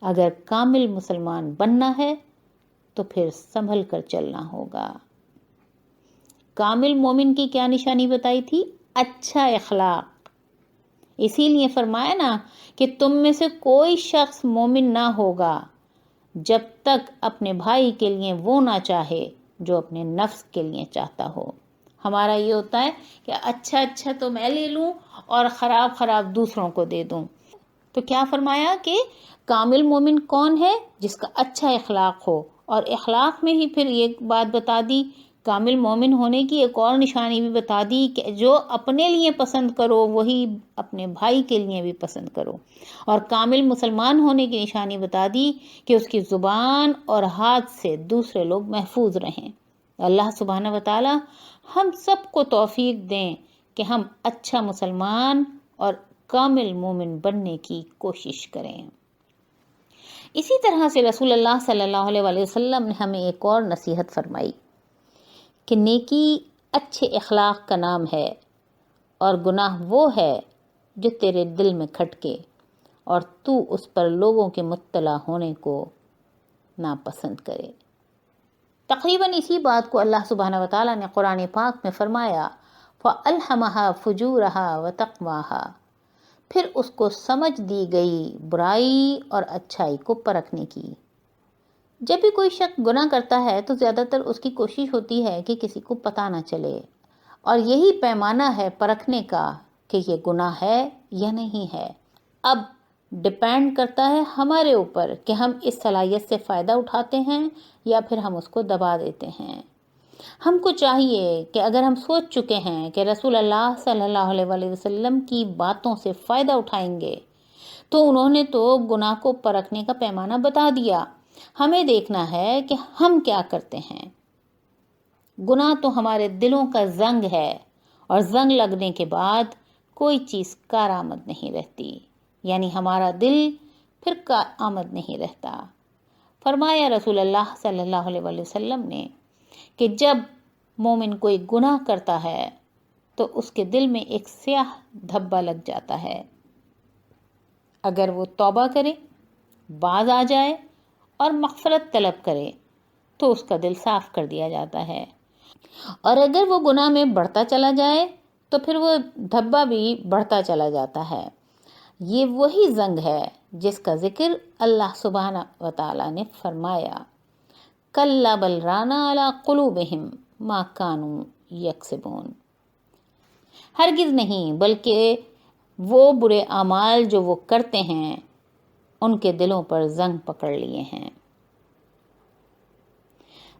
اگر کامل مسلمان بننا ہے تو پھر سنبھل کر چلنا ہوگا۔ کامل مومن کی کیا نشانی بتائی تھی؟ اچھا اخلاق۔ اسی لیے فرمایا نا کہ تم میں سے کوئی شخص مومن نہ ہوگا جب تک اپنے بھائی کے لیے وہ نہ چاہے جو اپنے نفس کے لیے چاہتا ہو۔ ہمارا یہ ہوتا ہے کہ اچھا تو میں لے لوں اور خراب دوسروں کو دے دوں۔ تو کیا فرمایا کہ کامل مومن کون ہے؟ جس کا اچھا اخلاق ہو۔ اور اخلاق میں ہی پھر یہ بات بتا دی، کامل مومن ہونے کی ایک اور نشانی بھی بتا دی کہ جو اپنے لیے پسند کرو وہی اپنے بھائی کے لیے بھی پسند کرو۔ اور کامل مسلمان ہونے کی نشانی بتا دی کہ اس کی زبان اور ہاتھ سے دوسرے لوگ محفوظ رہیں۔ اللہ سبحانہ وتعالی ہم سب کو توفیق دیں کہ ہم اچھا مسلمان اور کامل مومن بننے کی کوشش کریں۔ اسی طرح سے رسول اللہ صلی اللہ علیہ وآلہ وسلم نے ہمیں ایک اور نصیحت فرمائی کہ نیکی اچھے اخلاق کا نام ہے اور گناہ وہ ہے جو تیرے دل میں کھٹکے اور تو اس پر لوگوں کے مطلع ہونے کو ناپسند کرے۔ تقریباً اسی بات کو اللہ سبحانہ وتعالیٰ نے قرآن پاک میں فرمایا، فَأَلْهَمَهَا فُجُورَهَا وَتَقْوَاهَا، پھر اس کو سمجھ دی گئی برائی اور اچھائی کو پرکھنے کی۔ جب بھی کوئی شخص گناہ کرتا ہے تو زیادہ تر اس کی کوشش ہوتی ہے کہ کسی کو پتہ نہ چلے، اور یہی پیمانہ ہے پرکھنے کا کہ یہ گناہ ہے یا نہیں ہے۔ اب ڈیپینڈ کرتا ہے ہمارے اوپر کہ ہم اس صلاحیت سے فائدہ اٹھاتے ہیں یا پھر ہم اس کو دبا دیتے ہیں۔ ہم کو چاہیے کہ اگر ہم سوچ چکے ہیں کہ رسول اللہ صلی اللہ علیہ وآلہ وسلم کی باتوں سے فائدہ اٹھائیں گے تو انہوں نے تو گناہ کو پرکھنے کا پیمانہ بتا دیا، ہمیں دیکھنا ہے کہ ہم کیا کرتے ہیں۔ گناہ تو ہمارے دلوں کا زنگ ہے، اور زنگ لگنے کے بعد کوئی چیز کارآمد نہیں رہتی، یعنی ہمارا دل پھر کارآمد نہیں رہتا۔ فرمایا رسول اللہ صلی اللہ علیہ وآلہ وسلم نے کہ جب مومن کوئی گناہ کرتا ہے تو اس کے دل میں ایک سیاہ دھبا لگ جاتا ہے۔ اگر وہ توبہ کرے، باز آ جائے اور مغفرت طلب کرے تو اس کا دل صاف کر دیا جاتا ہے، اور اگر وہ گناہ میں بڑھتا چلا جائے تو پھر وہ دھبا بھی بڑھتا چلا جاتا ہے۔ یہ وہی زنگ ہے جس کا ذکر اللہ سبحانہ وتعالی نے فرمایا، کَلَّا بَلْ رَانَ عَلَىٰ قُلُوبِهِمْ مَا كَانُوا يَكْسِبُونَ، ہرگز نہیں، بلکہ وہ برے اعمال جو وہ کرتے ہیں ان کے دلوں پر زنگ پکڑ لیے ہیں۔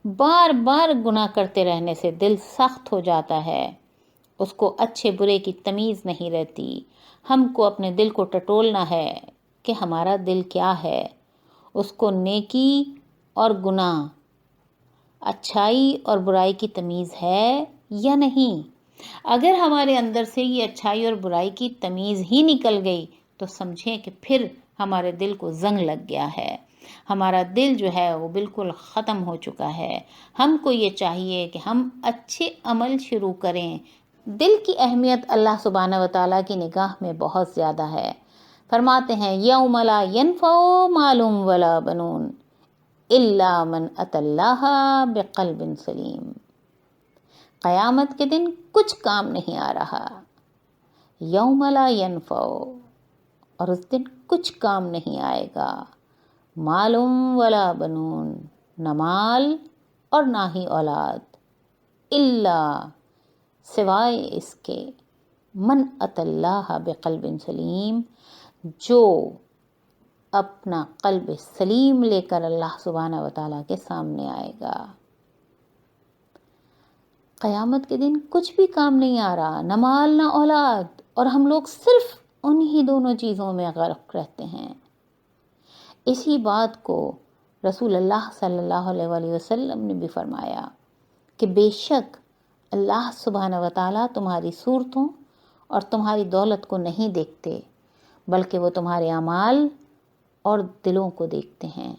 بار بار گناہ کرتے رہنے سے دل سخت ہو جاتا ہے، اس کو اچھے برے کی تمیز نہیں رہتی۔ ہم کو اپنے دل کو ٹٹولنا ہے کہ ہمارا دل کیا ہے، اس کو نیکی اور گناہ، اچھائی اور برائی کی تمیز ہے یا نہیں۔ اگر ہمارے اندر سے یہ اچھائی اور برائی کی تمیز ہی نکل گئی تو سمجھیں کہ پھر ہمارے دل کو زنگ لگ گیا ہے، ہمارا دل جو ہے وہ بالکل ختم ہو چکا ہے۔ ہم کو یہ چاہیے کہ ہم اچھے عمل شروع کریں۔ دل کی اہمیت اللہ سبحانہ وتعالیٰ کی نگاہ میں بہت زیادہ ہے۔ فرماتے ہیں، یوم لا ینفع مال ولا بنون الا من اتی اللہ بقلب سلیم، قیامت کے دن کچھ کام نہیں آ رہا۔ یوم لا ینفع، اور اس دن کچھ کام نہیں آئے گا، مال ولا بنون، نہ مال اور نہ ہی اولاد، الا سوائے اس کے، من اتی اللہ بقلب سلیم، جو اپنا قلب سلیم لے کر اللہ سبحانہ وتعالیٰ کے سامنے آئے گا۔ قیامت کے دن کچھ بھی کام نہیں آ رہا، نہ مال نہ اولاد، اور ہم لوگ صرف انہی دونوں چیزوں میں غرق رہتے ہیں۔ اسی بات کو رسول اللہ صلی اللہ علیہ وآلہ وسلم نے بھی فرمایا کہ بے شک اللہ سبحانہ و تعالیٰ تمہاری صورتوں اور تمہاری دولت کو نہیں دیکھتے، بلکہ وہ تمہارے اعمال اور دلوں کو دیکھتے ہیں۔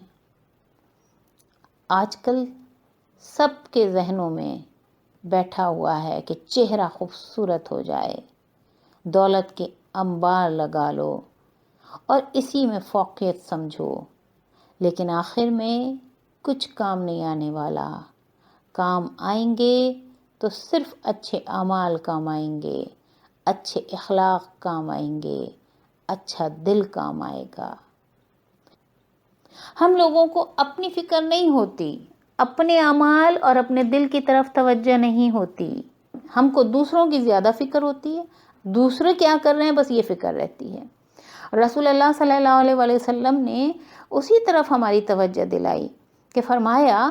آج کل سب کے ذہنوں میں بیٹھا ہوا ہے کہ چہرہ خوبصورت ہو جائے، دولت کے انبار لگا لو اور اسی میں فوقیت سمجھو، لیکن آخر میں کچھ کام نہیں آنے والا۔ کام آئیں گے تو صرف اچھے اعمال کام آئیں گے، اچھے اخلاق کام آئیں گے، اچھا دل کام آئے گا۔ ہم لوگوں کو اپنی فکر نہیں ہوتی، اپنے اعمال اور اپنے دل کی طرف توجہ نہیں ہوتی، ہم کو دوسروں کی زیادہ فکر ہوتی ہے، دوسرے کیا کر رہے ہیں بس یہ فکر رہتی ہے۔ رسول اللہ صلی اللہ علیہ وآلہ وسلم نے اسی طرف ہماری توجہ دلائی کہ فرمایا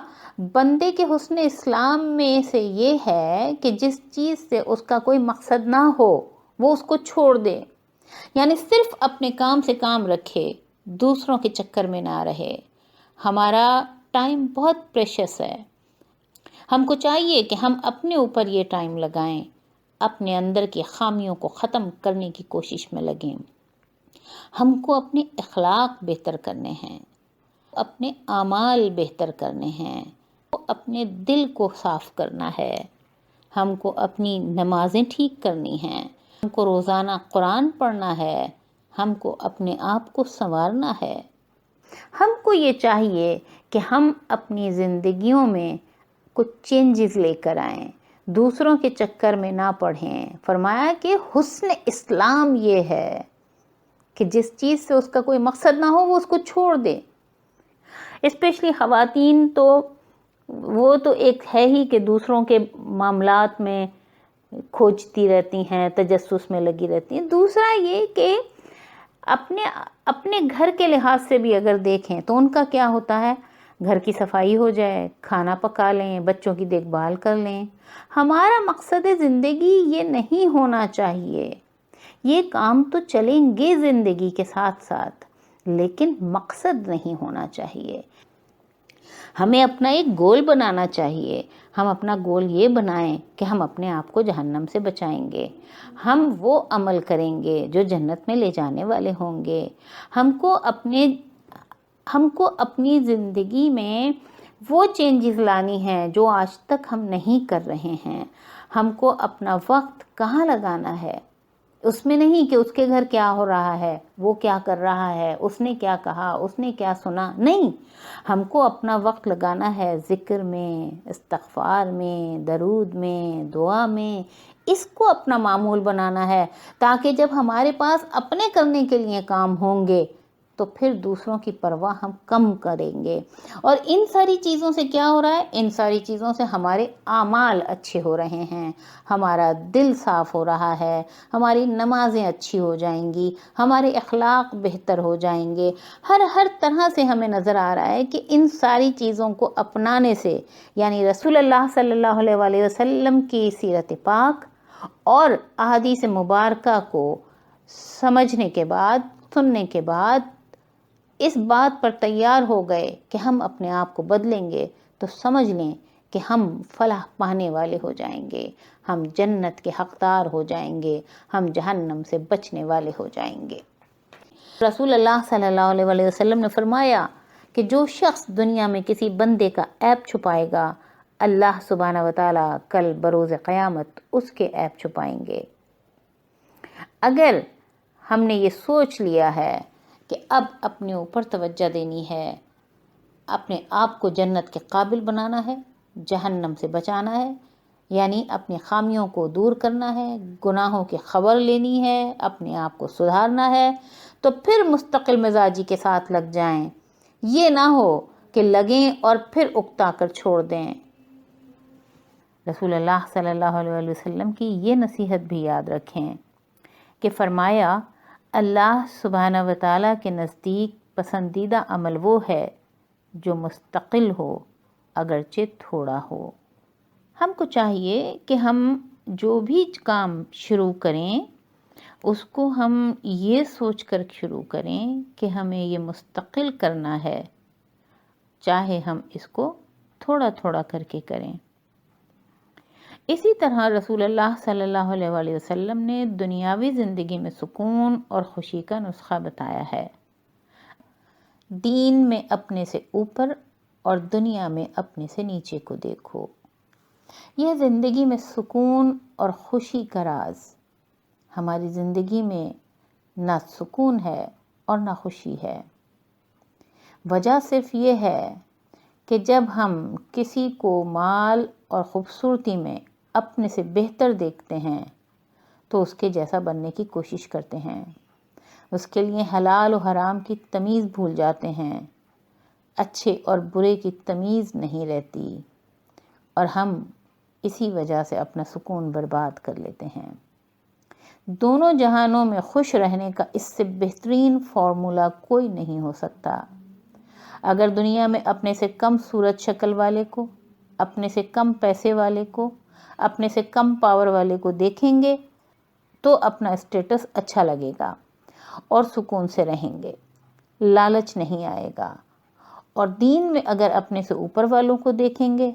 بندے کے حسن اسلام میں سے یہ ہے کہ جس چیز سے اس کا کوئی مقصد نہ ہو وہ اس کو چھوڑ دے، یعنی صرف اپنے کام سے کام رکھے، دوسروں کے چکر میں نہ رہے۔ ہمارا ٹائم بہت پریشس ہے، ہم کو چاہیے کہ ہم اپنے اوپر یہ ٹائم لگائیں، اپنے اندر کی خامیوں کو ختم کرنے کی کوشش میں لگیں۔ ہم کو اپنے اخلاق بہتر کرنے ہیں، اپنے اعمال بہتر کرنے ہیں، اپنے دل کو صاف کرنا ہے، ہم کو اپنی نمازیں ٹھیک کرنی ہیں، ہم کو روزانہ قرآن پڑھنا ہے، ہم کو اپنے آپ کو سنوارنا ہے۔ ہم کو یہ چاہیے کہ ہم اپنی زندگیوں میں کچھ چینجز لے کر آئیں، دوسروں کے چکر میں نہ پڑھیں۔ فرمایا کہ حسن اسلام یہ ہے کہ جس چیز سے اس کا کوئی مقصد نہ ہو وہ اس کو چھوڑ دے۔ اسپیشلی خواتین تو وہ تو ایک ہے ہی کہ دوسروں کے معاملات میں کھوجتی رہتی ہیں، تجسس میں لگی رہتی ہیں۔ دوسرا یہ کہ اپنے گھر کے لحاظ سے بھی اگر دیکھیں تو ان کا کیا ہوتا ہے، گھر کی صفائی ہو جائے، کھانا پکا لیں، بچوں کی دیکھ بھال کر لیں۔ ہمارا مقصد زندگی یہ نہیں ہونا چاہیے، یہ کام تو چلیں گے زندگی کے ساتھ ساتھ، لیکن مقصد نہیں ہونا چاہیے۔ ہمیں اپنا ایک گول بنانا چاہیے، ہم اپنا گول یہ بنائیں کہ ہم اپنے آپ کو جہنم سے بچائیں گے، ہم وہ عمل کریں گے جو جنت میں لے جانے والے ہوں گے۔ ہم کو اپنی زندگی میں وہ چینجز لانی ہیں جو آج تک ہم نہیں کر رہے ہیں۔ ہم کو اپنا وقت کہاں لگانا ہے، اس میں نہیں کہ اس کے گھر کیا ہو رہا ہے، وہ کیا کر رہا ہے، اس نے کیا کہا، اس نے کیا سنا، نہیں، ہم کو اپنا وقت لگانا ہے ذکر میں، استغفار میں، درود میں، دعا میں۔ اس کو اپنا معمول بنانا ہے تاکہ جب ہمارے پاس اپنے کرنے کے لیے کام ہوں گے تو پھر دوسروں کی پرواہ ہم کم کریں گے۔ اور ان ساری چیزوں سے کیا ہو رہا ہے، ان ساری چیزوں سے ہمارے اعمال اچھے ہو رہے ہیں، ہمارا دل صاف ہو رہا ہے، ہماری نمازیں اچھی ہو جائیں گی، ہمارے اخلاق بہتر ہو جائیں گے۔ ہر طرح سے ہمیں نظر آ رہا ہے کہ ان ساری چیزوں کو اپنانے سے، یعنی رسول اللہ صلی اللہ علیہ وآلہ وسلم کی سیرت پاک اور احادیث مبارکہ کو سمجھنے کے بعد، سننے کے بعد اس بات پر تیار ہو گئے کہ ہم اپنے آپ کو بدلیں گے، تو سمجھ لیں کہ ہم فلاح پانے والے ہو جائیں گے، ہم جنت کے حقدار ہو جائیں گے، ہم جہنم سے بچنے والے ہو جائیں گے۔ رسول اللہ صلی اللہ علیہ وآلہ وسلم نے فرمایا کہ جو شخص دنیا میں کسی بندے کا عیب چھپائے گا، اللہ سبحانہ وتعالی کل بروز قیامت اس کے عیب چھپائیں گے۔ اگر ہم نے یہ سوچ لیا ہے کہ اب اپنے اوپر توجہ دینی ہے، اپنے آپ کو جنت کے قابل بنانا ہے، جہنم سے بچانا ہے، یعنی اپنی خامیوں کو دور کرنا ہے، گناہوں کی خبر لینی ہے، اپنے آپ کو سدھارنا ہے، تو پھر مستقل مزاجی کے ساتھ لگ جائیں۔ یہ نہ ہو کہ لگیں اور پھر اکتا کر چھوڑ دیں۔ رسول اللہ صلی اللہ علیہ وسلم کی یہ نصیحت بھی یاد رکھیں کہ فرمایا اللہ سبحانہ وتعالیٰ کے نزدیک پسندیدہ عمل وہ ہے جو مستقل ہو اگرچہ تھوڑا ہو۔ ہم کو چاہیے کہ ہم جو بھی کام شروع کریں اس کو ہم یہ سوچ کر شروع کریں کہ ہمیں یہ مستقل کرنا ہے، چاہے ہم اس کو تھوڑا تھوڑا کر کے کریں۔ اسی طرح رسول اللہ صلی اللہ علیہ وآلہ وسلم نے دنیاوی زندگی میں سکون اور خوشی کا نسخہ بتایا ہے۔ دین میں اپنے سے اوپر اور دنیا میں اپنے سے نیچے کو دیکھو۔ یہ زندگی میں سکون اور خوشی کا راز۔ ہماری زندگی میں نہ سکون ہے اور نہ خوشی ہے۔ وجہ صرف یہ ہے کہ جب ہم کسی کو مال اور خوبصورتی میں اپنے سے بہتر دیکھتے ہیں تو اس کے جیسا بننے کی کوشش کرتے ہیں، اس کے لیے حلال و حرام کی تمیز بھول جاتے ہیں، اچھے اور برے کی تمیز نہیں رہتی، اور ہم اسی وجہ سے اپنا سکون برباد کر لیتے ہیں۔ دونوں جہانوں میں خوش رہنے کا اس سے بہترین فارمولا کوئی نہیں ہو سکتا۔ اگر دنیا میں اپنے سے کم صورت شکل والے کو، اپنے سے کم پیسے والے کو، اپنے سے کم پاور والے کو دیکھیں گے تو اپنا اسٹیٹس اچھا لگے گا اور سکون سے رہیں گے، لالچ نہیں آئے گا۔ اور دین میں اگر اپنے سے اوپر والوں کو دیکھیں گے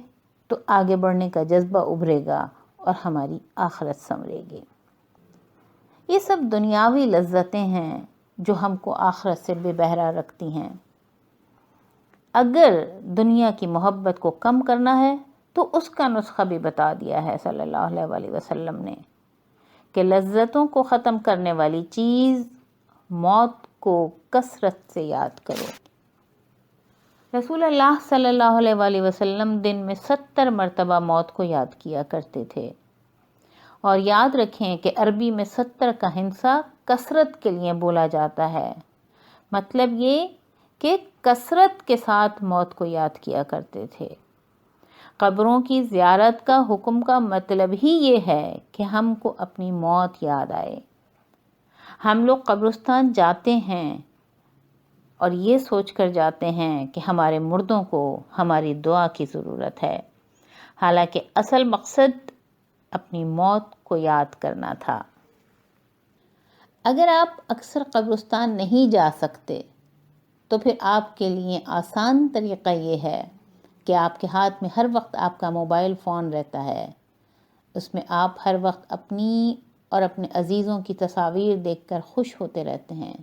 تو آگے بڑھنے کا جذبہ ابھرے گا اور ہماری آخرت سنورے گی۔ یہ سب دنیاوی لذتیں ہیں جو ہم کو آخرت سے بے بہرا رکھتی ہیں۔ اگر دنیا کی محبت کو کم کرنا ہے تو اس کا نسخہ بھی بتا دیا ہے صلی اللہ علیہ وآلہ وسلم نے کہ لذتوں کو ختم کرنے والی چیز موت کو کثرت سے یاد کرو۔ رسول اللہ صلی اللہ علیہ وآلہ وسلم دن میں 70 مرتبہ موت کو یاد کیا کرتے تھے، اور یاد رکھیں کہ عربی میں 70 کا ہندسہ کثرت کے لیے بولا جاتا ہے، مطلب یہ کہ کثرت کے ساتھ موت کو یاد کیا کرتے تھے۔ قبروں کی زیارت کا حکم کا مطلب ہی یہ ہے کہ ہم کو اپنی موت یاد آئے۔ ہم لوگ قبرستان جاتے ہیں اور یہ سوچ کر جاتے ہیں کہ ہمارے مردوں کو ہماری دعا کی ضرورت ہے، حالانکہ اصل مقصد اپنی موت کو یاد کرنا تھا۔ اگر آپ اکثر قبرستان نہیں جا سکتے تو پھر آپ کے لیے آسان طریقہ یہ ہے کہ آپ کے ہاتھ میں ہر وقت آپ کا موبائل فون رہتا ہے، اس میں آپ ہر وقت اپنی اور اپنے عزیزوں کی تصاویر دیکھ کر خوش ہوتے رہتے ہیں۔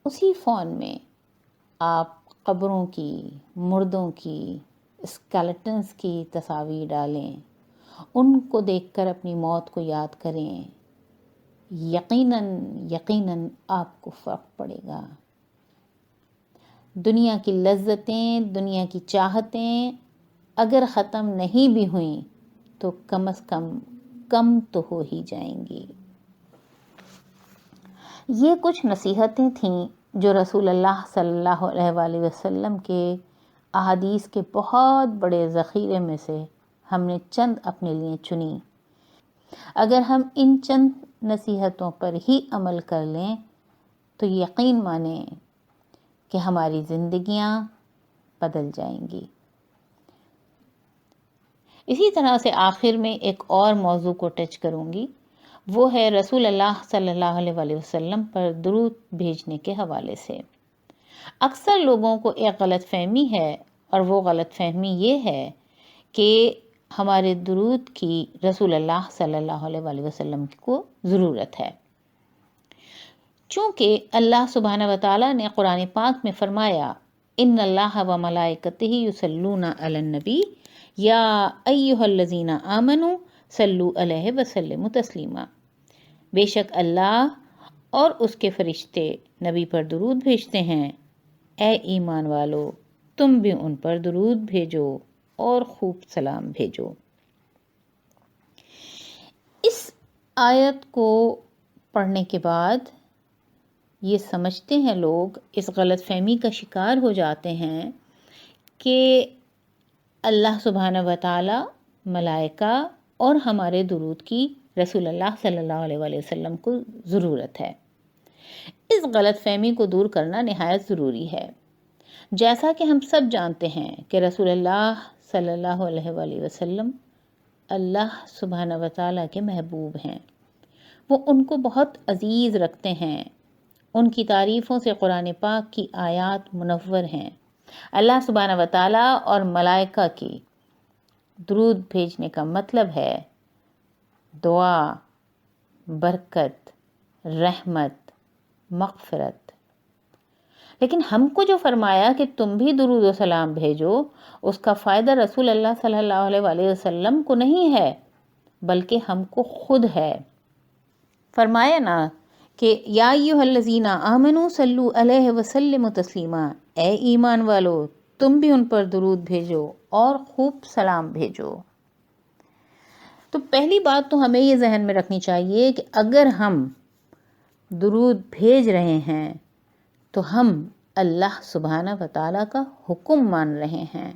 اسی فون میں آپ قبروں کی، مردوں کی، اسکیلٹنز کی تصاویر ڈالیں، ان کو دیکھ کر اپنی موت کو یاد کریں، یقیناً آپ کو فرق پڑے گا۔ دنیا کی لذتیں، دنیا کی چاہتیں اگر ختم نہیں بھی ہوئیں تو کم از کم تو ہو ہی جائیں گی۔ یہ کچھ نصیحتیں تھیں جو رسول اللہ صلی اللہ علیہ وآلہ وسلم کے احادیث کے بہت بڑے ذخیرے میں سے ہم نے چند اپنے لیے چنی۔ اگر ہم ان چند نصیحتوں پر ہی عمل کر لیں تو یقین مانیں کہ ہماری زندگیاں بدل جائیں گی۔ اسی طرح سے آخر میں ایک اور موضوع کو ٹچ کروں گی، وہ ہے رسول اللہ صلی اللہ علیہ وآلہ وسلم پر درود بھیجنے کے حوالے سے۔ اکثر لوگوں کو ایک غلط فہمی ہے، اور وہ غلط فہمی یہ ہے کہ ہمارے درود کی رسول اللہ صلی اللہ علیہ وآلہ وسلم کو ضرورت ہے، چونکہ اللہ سبحانہ وتعالیٰ نے قرآن پاک میں فرمایا ان اللہ و ملائکتہ یصلون علی النبی یا ایھا الذین آمنوا صلوا علیہ وسلموا تسلیما۔ بے شک اللہ اور اس کے فرشتے نبی پر درود بھیجتے ہیں، اے ایمان والو تم بھی ان پر درود بھیجو اور خوب سلام بھیجو۔ اس آیت کو پڑھنے کے بعد یہ سمجھتے ہیں لوگ، اس غلط فہمی کا شکار ہو جاتے ہیں کہ اللہ سبحانہ وتعالی، ملائکہ اور ہمارے درود کی رسول اللہ صلی اللہ علیہ وآلہ وسلم کو ضرورت ہے۔ اس غلط فہمی کو دور کرنا نہایت ضروری ہے۔ جیسا کہ ہم سب جانتے ہیں کہ رسول اللہ صلی اللہ علیہ وآلہ وسلم اللہ سبحانہ وتعالی کے محبوب ہیں، وہ ان کو بہت عزیز رکھتے ہیں۔ ان کی تعریفوں سے قرآن پاک کی آیات منور ہیں۔ اللہ سبحانہ و تعالیٰ اور ملائکہ کی درود بھیجنے کا مطلب ہے دعا، برکت، رحمت، مغفرت۔ لیکن ہم کو جو فرمایا کہ تم بھی درود و سلام بھیجو، اس کا فائدہ رسول اللہ صلی اللہ علیہ وآلہ وسلم کو نہیں ہے بلکہ ہم کو خود ہے۔ فرمایا نا کہ یا ایھا الذین آمنوا صلوا علیہ وسلموا تسلیما، اے ایمان والو تم بھی ان پر درود بھیجو اور خوب سلام بھیجو۔ تو پہلی بات تو ہمیں یہ ذہن میں رکھنی چاہیے کہ اگر ہم درود بھیج رہے ہیں تو ہم اللہ سبحانہ و تعالیٰ کا حکم مان رہے ہیں۔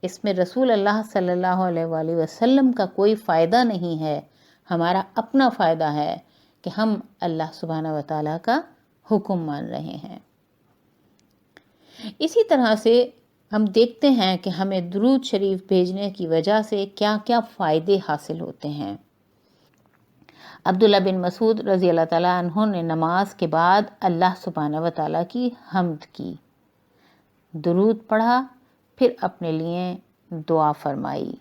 اس میں رسول اللہ صلی اللہ علیہ وآلہ وسلم کا کوئی فائدہ نہیں ہے، ہمارا اپنا فائدہ ہے کہ ہم اللہ سبحانہ و تعالیٰ کا حکم مان رہے ہیں۔ اسی طرح سے ہم دیکھتے ہیں کہ ہمیں درود شریف بھیجنے کی وجہ سے کیا کیا فائدے حاصل ہوتے ہیں۔ عبداللہ بن مسعود رضی اللہ تعالیٰ عنہ نے نماز کے بعد اللہ سبحانہ و تعالیٰ کی حمد کی، درود پڑھا، پھر اپنے لیے دعا فرمائی۔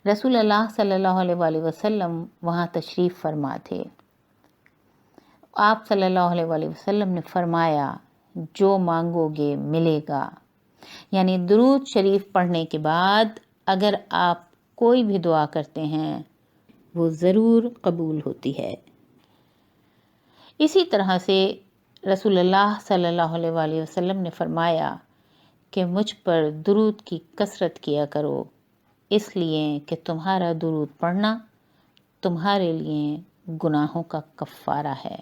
رسول اللہ صلی اللہ علیہ وآلہ وسلم وہاں تشریف فرما تھے۔ آپ صلی اللہ علیہ وآلہ وسلم نے فرمایا جو مانگو گے ملے گا، یعنی درود شریف پڑھنے کے بعد اگر آپ کوئی بھی دعا کرتے ہیں وہ ضرور قبول ہوتی ہے۔ اسی طرح سے رسول اللہ صلی اللہ علیہ وآلہ وسلم نے فرمایا کہ مجھ پر درود کی کثرت کیا کرو، اس لیے کہ تمہارا درود پڑھنا تمہارے لیے گناہوں کا کفارہ ہے۔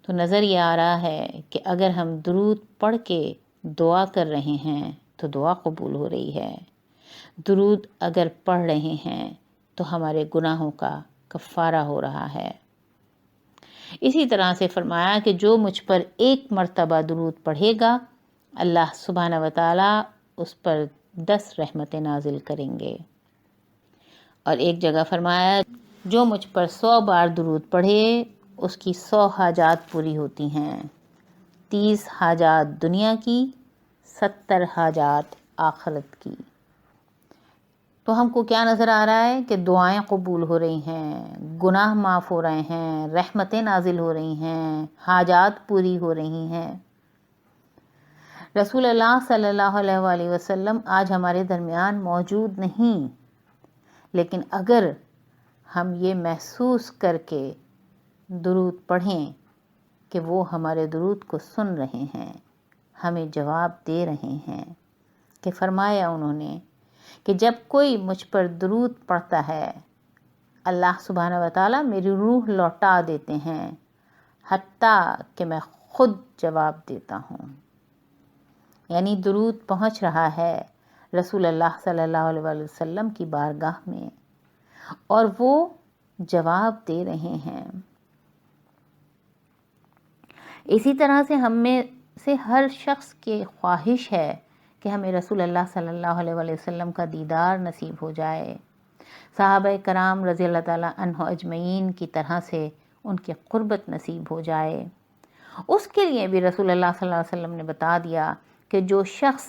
تو نظر یہ آ رہا ہے کہ اگر ہم درود پڑھ کے دعا کر رہے ہیں تو دعا قبول ہو رہی ہے، درود اگر پڑھ رہے ہیں تو ہمارے گناہوں کا کفارہ ہو رہا ہے۔ اسی طرح سے فرمایا کہ جو مجھ پر ایک مرتبہ درود پڑھے گا اللہ سبحانہ و تعالیٰ اس پر 10 رحمتیں نازل کریں گے۔ اور ایک جگہ فرمایا جو مجھ پر 100 بار درود پڑھے اس کی 100 حاجات پوری ہوتی ہیں، 30 حاجات دنیا کی، 70 حاجات آخرت کی۔ تو ہم کو کیا نظر آ رہا ہے کہ دعائیں قبول ہو رہی ہیں، گناہ معاف ہو رہے ہیں، رحمتیں نازل ہو رہی ہیں، حاجات پوری ہو رہی ہیں۔ رسول اللہ صلی اللہ علیہ وآلہ وسلم آج ہمارے درمیان موجود نہیں، لیکن اگر ہم یہ محسوس کر کے درود پڑھیں کہ وہ ہمارے درود کو سن رہے ہیں، ہمیں جواب دے رہے ہیں، کہ فرمایا انہوں نے کہ جب کوئی مجھ پر درود پڑھتا ہے اللہ سبحانہ و تعالیٰ میری روح لوٹا دیتے ہیں حتیٰ کہ میں خود جواب دیتا ہوں۔ یعنی درود پہنچ رہا ہے رسول اللہ صلی اللہ علیہ وآلہ وسلم کی بارگاہ میں اور وہ جواب دے رہے ہیں۔ اسی طرح سے ہم میں سے ہر شخص کی خواہش ہے کہ ہمیں رسول اللہ صلی اللہ علیہ وآلہ وسلم کا دیدار نصیب ہو جائے، صحابہ کرام رضی اللہ تعالیٰ عنہ اجمعین کی طرح سے ان کی قربت نصیب ہو جائے۔ اس کے لیے بھی رسول اللہ صلی اللہ علیہ وسلم نے بتا دیا کہ جو شخص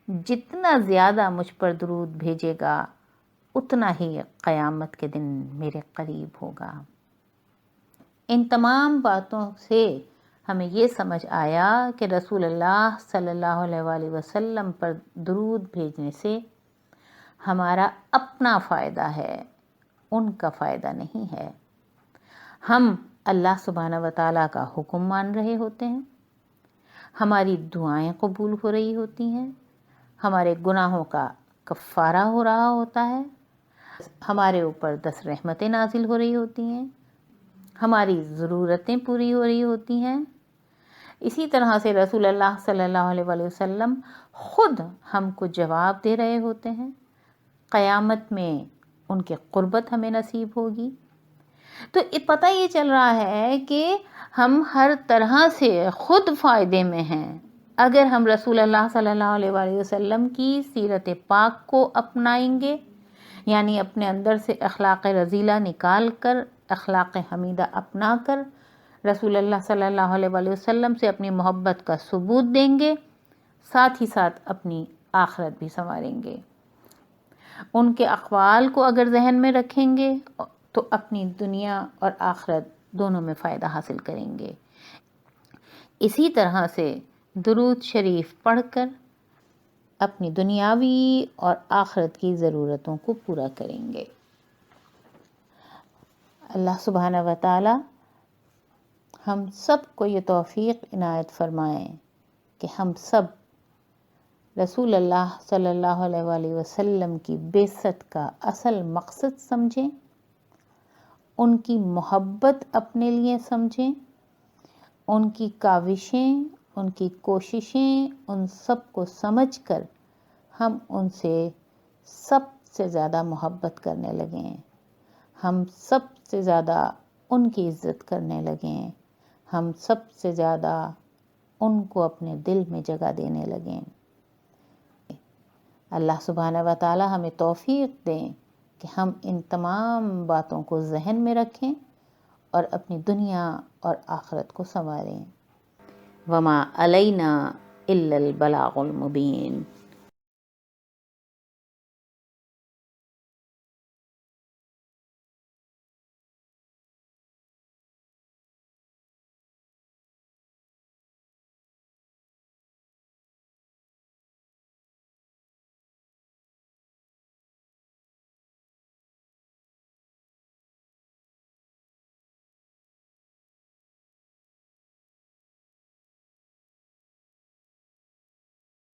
جتنا زیادہ مجھ پر درود بھیجے گا اتنا ہی قیامت کے دن میرے قریب ہوگا۔ ان تمام باتوں سے ہمیں یہ سمجھ آیا کہ رسول اللہ صلی اللہ علیہ وآلہ وسلم پر درود بھیجنے سے ہمارا اپنا فائدہ ہے، ان کا فائدہ نہیں ہے۔ ہم اللہ سبحانہ و تعالیٰ کا حکم مان رہے ہوتے ہیں، ہماری دعائیں قبول ہو رہی ہوتی ہیں، ہمارے گناہوں کا کفارہ ہو رہا ہوتا ہے، ہمارے اوپر 10 رحمتیں نازل ہو رہی ہوتی ہیں، ہماری ضرورتیں پوری ہو رہی ہوتی ہیں۔ اسی طرح سے رسول اللہ صلی اللہ علیہ وآلہ وسلم خود ہم کو جواب دے رہے ہوتے ہیں، قیامت میں ان کی قربت ہمیں نصیب ہوگی۔ تو پتہ یہ چل رہا ہے کہ ہم ہر طرح سے خود فائدے میں ہیں اگر ہم رسول اللہ صلی اللہ علیہ وآلہ وسلم کی سیرت پاک کو اپنائیں گے، یعنی اپنے اندر سے اخلاق رذیلہ نکال کر اخلاق حمیدہ اپنا کر رسول اللہ صلی اللہ علیہ وآلہ وسلم سے اپنی محبت کا ثبوت دیں گے، ساتھ ہی ساتھ اپنی آخرت بھی سنواریں گے۔ ان کے اقوال کو اگر ذہن میں رکھیں گے تو اپنی دنیا اور آخرت دونوں میں فائدہ حاصل کریں گے۔ اسی طرح سے درود شریف پڑھ کر اپنی دنیاوی اور آخرت کی ضرورتوں کو پورا کریں گے۔ اللہ سبحانہ و تعالی ہم سب کو یہ توفیق عنایت فرمائیں کہ ہم سب رسول اللہ صلی اللہ علیہ وآلہ وسلم کی بعثت کا اصل مقصد سمجھیں، ان کی محبت اپنے لیے سمجھیں، ان کی کاوشیں، ان کی کوششیں، ان سب کو سمجھ کر ہم ان سے سب سے زیادہ محبت کرنے لگیں، ہم سب سے زیادہ ان کی عزت کرنے لگیں، ہم سب سے زیادہ ان کو اپنے دل میں جگہ دینے لگیں۔ اللہ سبحانہ و تعالی ہمیں توفیق دیں کہ ہم ان تمام باتوں کو ذہن میں رکھیں اور اپنی دنیا اور آخرت کو سنواریں۔ وما علینا الا البلاغ المبین۔